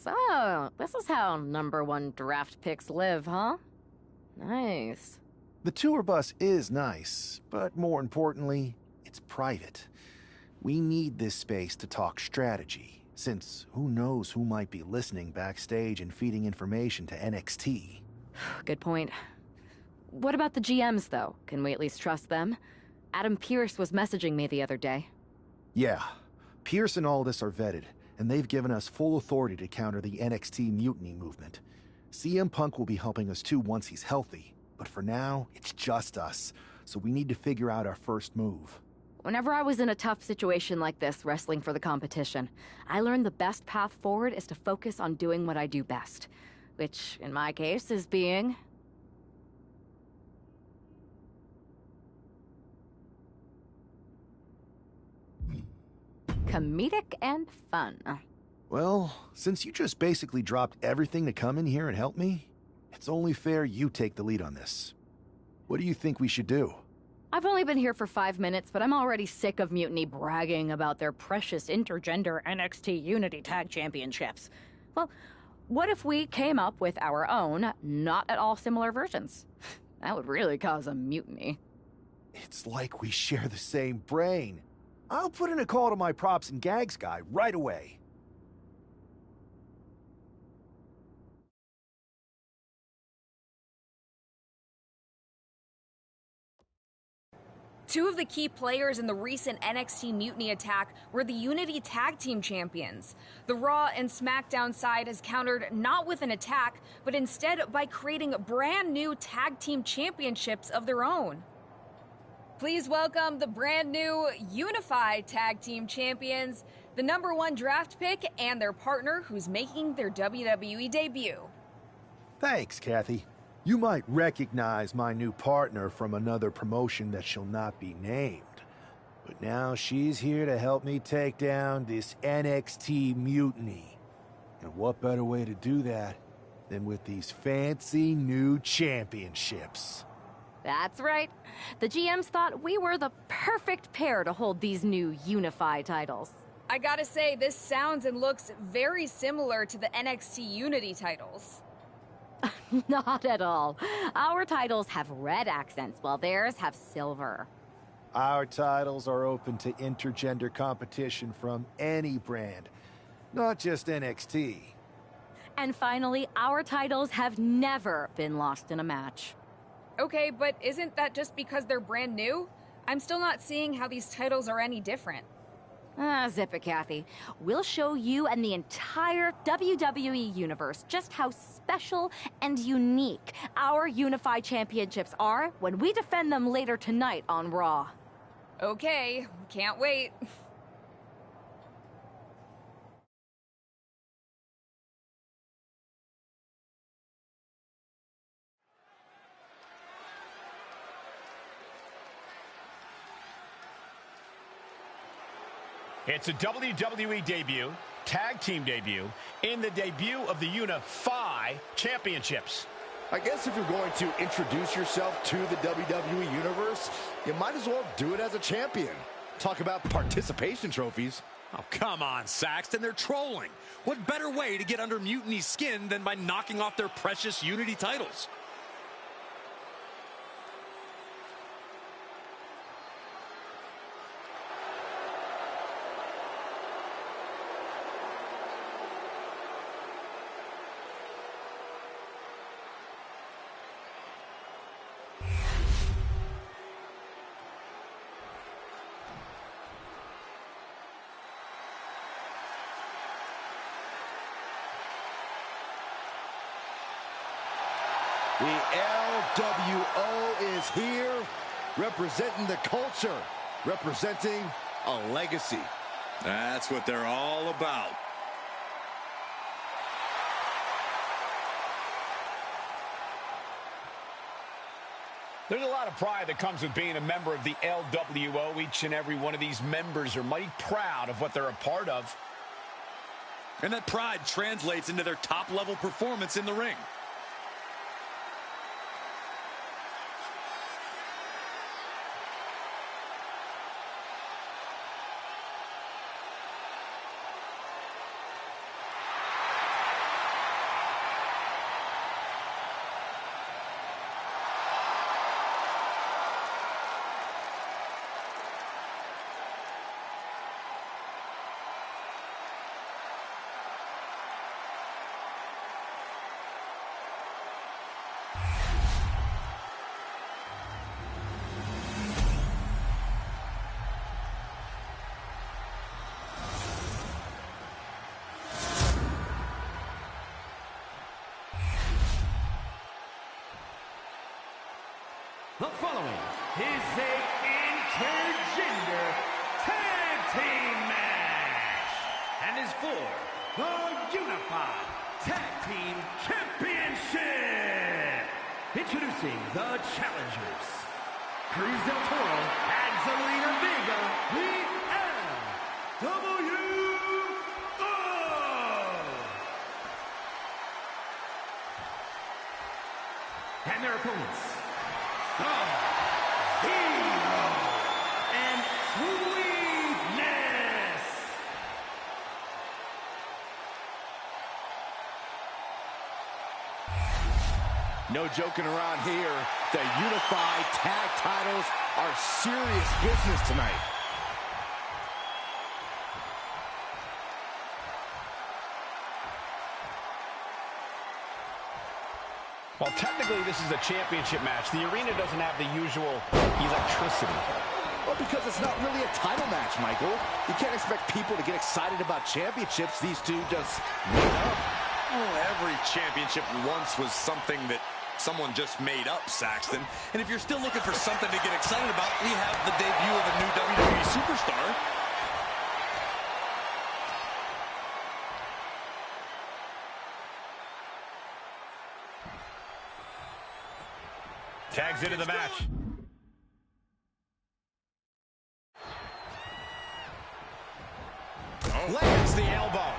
So, this is how #1 draft picks live, huh? Nice. The tour bus is nice, but more importantly, it's private. We need this space to talk strategy, since who knows who might be listening backstage and feeding information to NXT. Good point. What about the GMs, though? Can we at least trust them? Adam Pearce was messaging me the other day. Yeah, Pierce and Aldis are vetted, and they've given us full authority to counter the NXT mutiny movement. CM Punk will be helping us too once he's healthy, but for now, it's just us, so we need to figure out our first move. Whenever I was in a tough situation like this, wrestling for the competition, I learned the best path forward is to focus on doing what I do best. Which, in my case, is being... comedic and fun. Well, since you just basically dropped everything to come in here and help me, it's only fair you take the lead on this. What do you think we should do? I've only been here for 5 minutes, but I'm already sick of Mutiny bragging about their precious intergender NXT Unity Tag Championships. Well, what if we came up with our own, not at all similar versions? That would really cause a mutiny. It's like we share the same brain. I'll put in a call to my props and gags guy right away. Two of the key players in the recent NXT Mutiny attack were the Unity Tag Team Champions. The Raw and SmackDown side has countered not with an attack, but instead by creating brand new Tag Team Championships of their own. Please welcome the brand new Unified Tag Team Champions, the #1 draft pick, and their partner who's making their WWE debut. Thanks, Kathy. You might recognize my new partner from another promotion that shall not be named. But now she's here to help me take down this NXT mutiny. And what better way to do that than with these fancy new championships? That's right. The GMs thought we were the perfect pair to hold these new Unified titles. I gotta say, this sounds and looks very similar to the NXT Unity titles. Not at all. Our titles have red accents, while theirs have silver. Our titles are open to intergender competition from any brand, not just NXT. And finally, our titles have never been lost in a match. Okay, but isn't that just because they're brand new? I'm still not seeing how these titles are any different. Zip it, Kathy. We'll show you and the entire WWE universe just how special and unique our Unified Championships are when we defend them later tonight on Raw. Okay, can't wait. It's a WWE debut, tag team debut, in the debut of the Unify Championships. I guess if you're going to introduce yourself to the WWE Universe, you might as well do it as a champion. Talk about participation trophies. Oh, come on, Saxton. They're trolling. What better way to get under Mutiny's skin than by knocking off their precious Unity titles? The LWO is here, representing the culture, representing a legacy. That's what they're all about. There's a lot of pride that comes with being a member of the LWO. Each and every one of these members are mighty proud of what they're a part of. And that pride translates into their top-level performance in the ring. The following is a intergender tag team match and is for the Unified Tag Team Championship. Introducing the challengers, Cruz del Toro and Zelina Vega, the LWO. And their opponents, Sub-Zero and Sweetness. No joking around here. The Unified Tag titles are serious business tonight. Well, technically, this is a championship match. The arena doesn't have the usual electricity. Well, because it's not really a title match, Michael. You can't expect people to get excited about championships. These two just made up. Well, every championship once was something that someone just made up, Saxton. And if you're still looking for something to get excited about, we have the debut of a new WWE superstar. Tags into the match. Lands the elbow.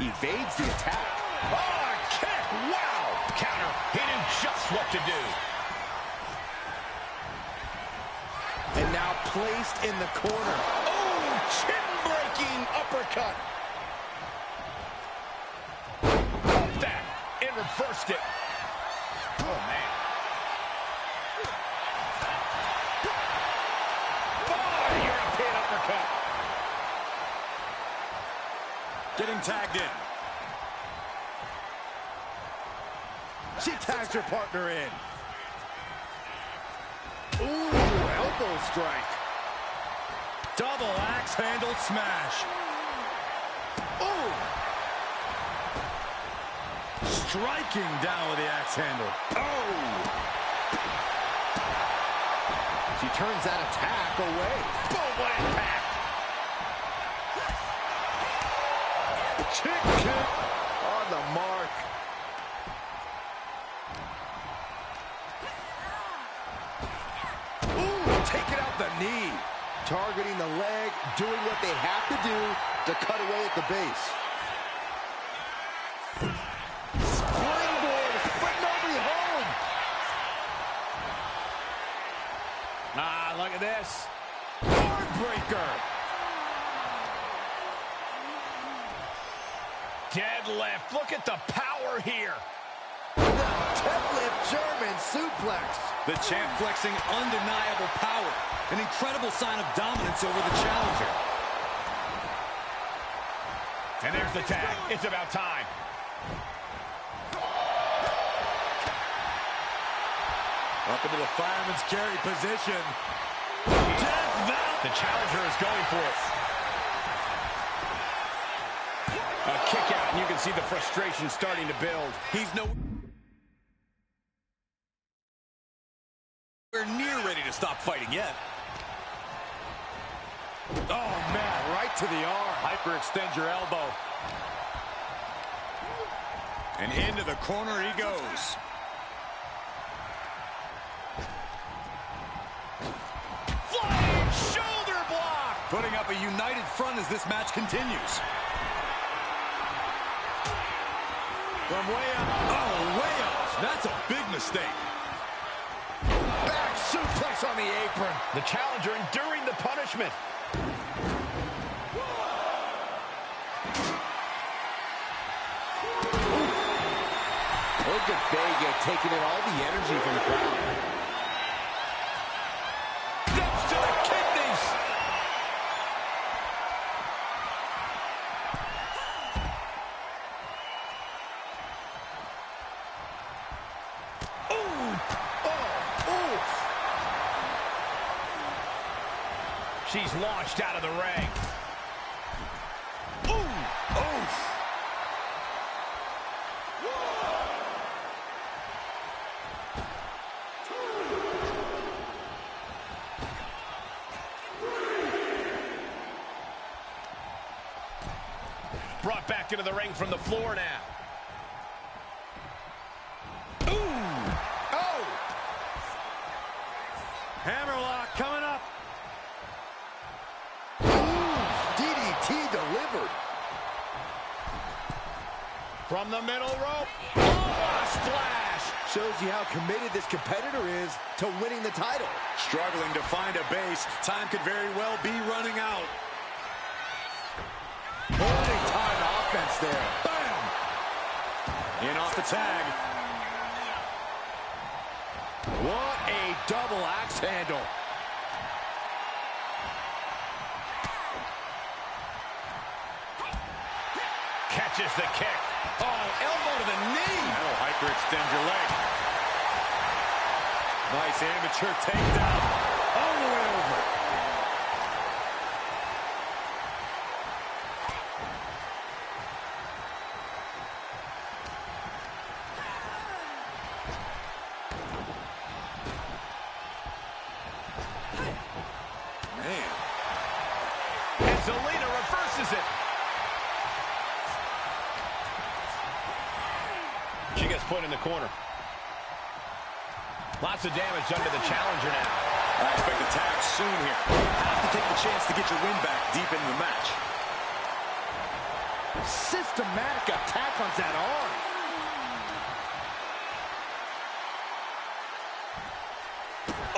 Evades the attack. Oh, a kick! Wow! Counter. He knew just what to do. And now placed in the corner. Oh, chin-breaking uppercut. Caught that and reversed it. Oh, man. Oh, European uppercut. Getting tagged in. She tags her partner in. Ooh, elbow strike. Double axe handle smash. Ooh. Striking down with the axe handle. Oh. She turns that attack away. Boom, what impact. Kick on the mark. Ooh, taking out the knee. Targeting the leg, doing what they have to do to cut away at the base. Springboard, but nobody home. Ah, look at this. Heartbreaker. Deadlift. Look at the power here. Deadlift German suplex. The champ flexing undeniable power. An incredible sign of dominance over the challenger. And there's the tag. It's about time. Up into the fireman's carry position. Death Valley. The challenger is going for it. A kick out, and you can see the frustration starting to build. He's nowhere near ready to stop fighting yet. Oh, man, right to the arm. Hyperextend your elbow. And into the corner he goes. Flying shoulder block. Putting up a united front as this match continues. From way up. Oh, way up. That's a big mistake. Back suplex on the apron. The challenger enduring the punishment. Look at Vega taking in all the energy from the crowd. Steps to the kidneys. She's launched out of the ring. back into the ring from the floor now. Hammerlock coming up. DDT delivered. From the middle rope. Oh, a splash. Shows you how committed this competitor is to winning the title. Struggling to find a base. Time could very well be running out. Holding time offense there. Bam! In off the tag. What a double axe handle. Catches the kick. Oh, elbow to the knee. That'll hyperextend your leg. Nice amateur takedown. All the way over. Man. And Zelina reverses it. She gets put in the corner. Lots of damage under the challenger now. I expect a tag soon here. Have to take the chance to get your win back deep into the match. Systematic attack on that arm.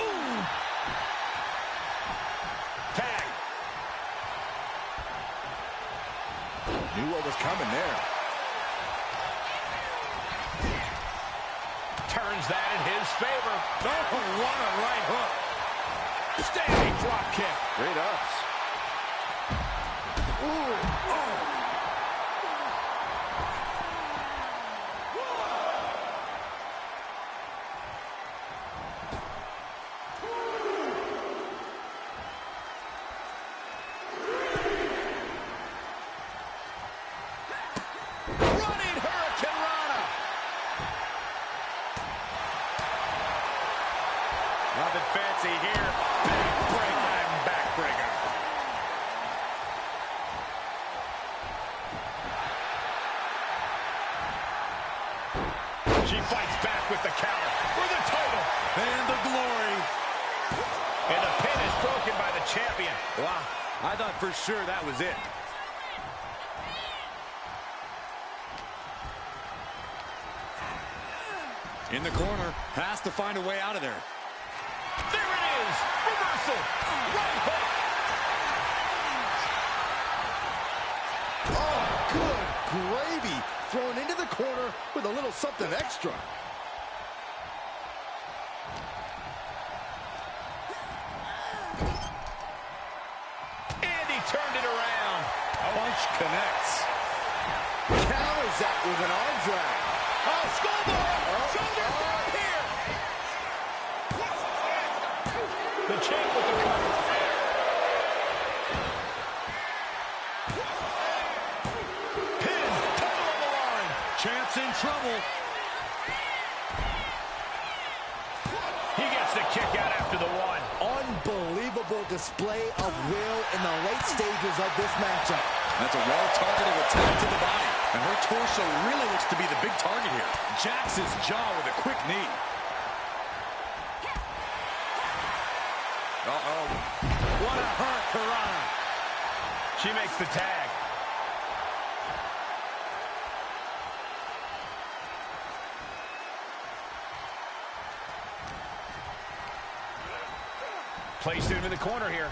Ooh. Tag. Knew what was coming there. Turns that in his favor. Oh, what a right hook. Standing drop kick. Great ups. Ooh. Oh. Running Hurricane Rana. Nothing fancy here. Backbreaker and backbreaker. She fights back with the counter for the title. And the glory. And the pin is broken by the champion. Wow, I thought for sure that was it. In the corner, has to find a way out of there. There it is. Reversal. Right hook. Oh, good gravy. Thrown into the corner with a little something extra. And he turned it around. Punch connects. Counters that with an arm drag. Oh, Skullbar. Shoulders down here. The champ with the cover. Pin. Title on the line. Champ's in trouble. He gets the kick out after the one. Unbelievable display of will in the late stages of this matchup. That's a well-targeted attack to the body. And her torso really looks to be the big target here. Jacks his jaw with a quick knee. Uh-oh. What a hurt, Karana. She makes the tag. Placed him in the corner here.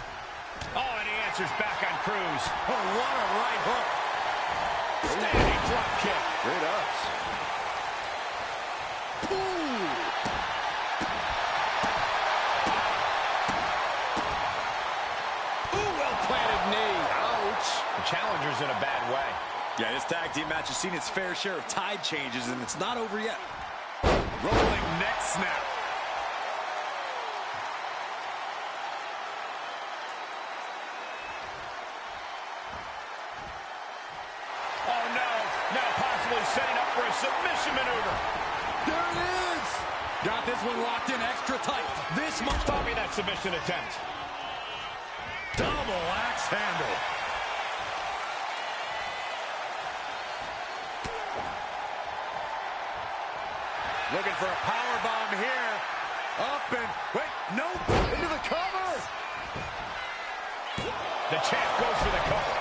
Oh, and he answers back on Cruz. Oh, what a right hook. Standing drop kick. Great ups. Ooh. Ooh, well-planted knee. Ouch. The challenger's in a bad way. Yeah, this tag team match has seen its fair share of tide changes, and it's not over yet. Rolling neck snap. Oh, no. Now possibly setting up for a submission maneuver. There it is. Got this one locked in extra tight. This much. Stopping that submission attempt. Double axe handle. Looking for a power bomb here. Up and, wait, nope, into the cover. The champ goes for the cover.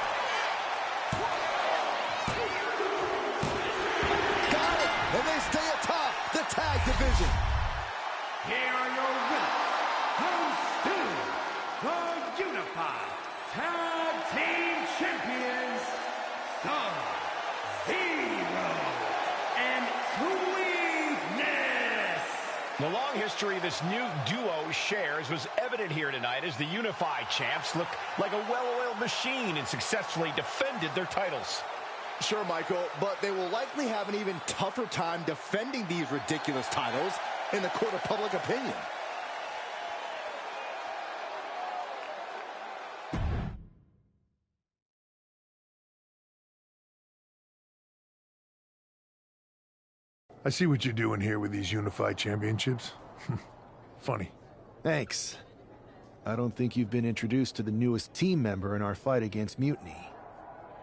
Got it, and they stay atop the tag division. Here are your winners, the Unified Tag Team Champions, Sub-Zero and Sweetness. The long history this new duo shares was evident here tonight as the Unified Champs look like a well-oiled machine and successfully defended their titles. Sure, Michael, but they will likely have an even tougher time defending these ridiculous titles in the court of public opinion. I see what you're doing here with these Unified Championships. Funny. Thanks. I don't think you've been introduced to the newest team member in our fight against Mutiny.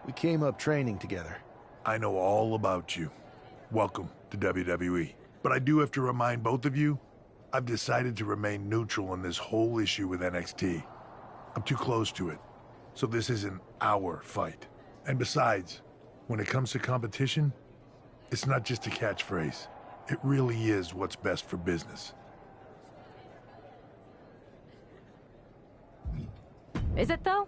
We came up training together. I know all about you. Welcome to WWE. But I do have to remind both of you, I've decided to remain neutral in this whole issue with NXT. I'm too close to it. So this isn't our fight. And besides, when it comes to competition, it's not just a catchphrase. It really is what's best for business. Is it, though?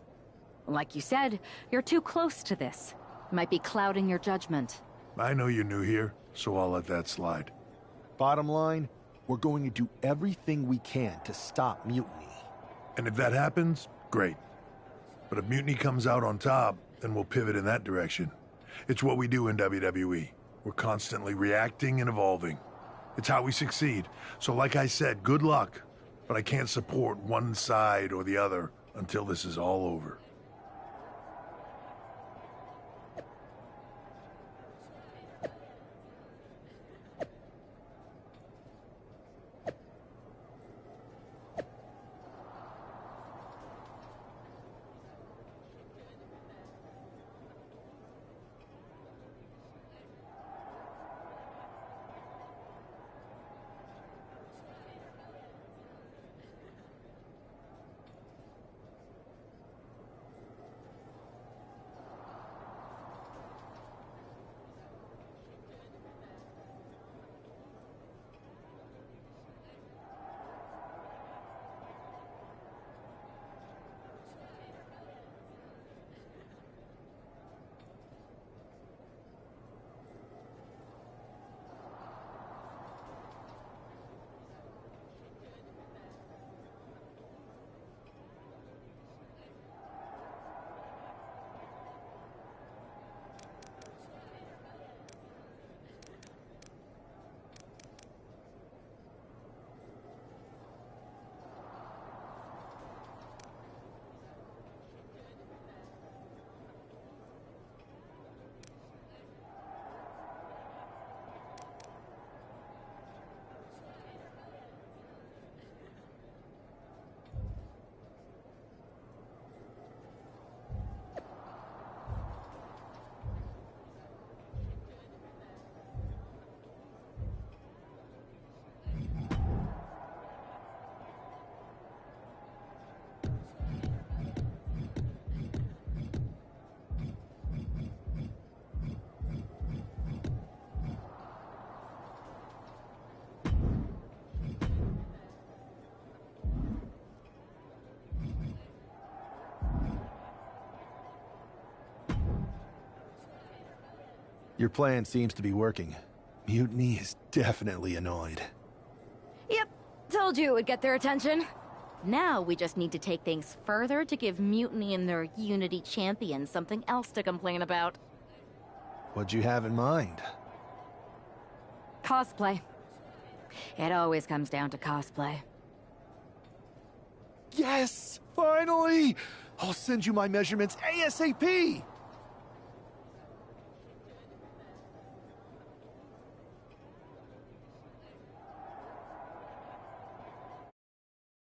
Like you said, you're too close to this. Might be clouding your judgment. I know you're new here, so I'll let that slide. Bottom line, we're going to do everything we can to stop Mutiny. And if that happens, great. But if Mutiny comes out on top, then we'll pivot in that direction. It's what we do in WWE. We're constantly reacting and evolving. It's how we succeed. So like I said, good luck. But I can't support one side or the other until this is all over. Your plan seems to be working. Mutiny is definitely annoyed. Yep, told you it would get their attention. Now we just need to take things further to give Mutiny and their Unity champions something else to complain about. What'd you have in mind? Cosplay. It always comes down to cosplay. Yes! Finally! I'll send you my measurements ASAP!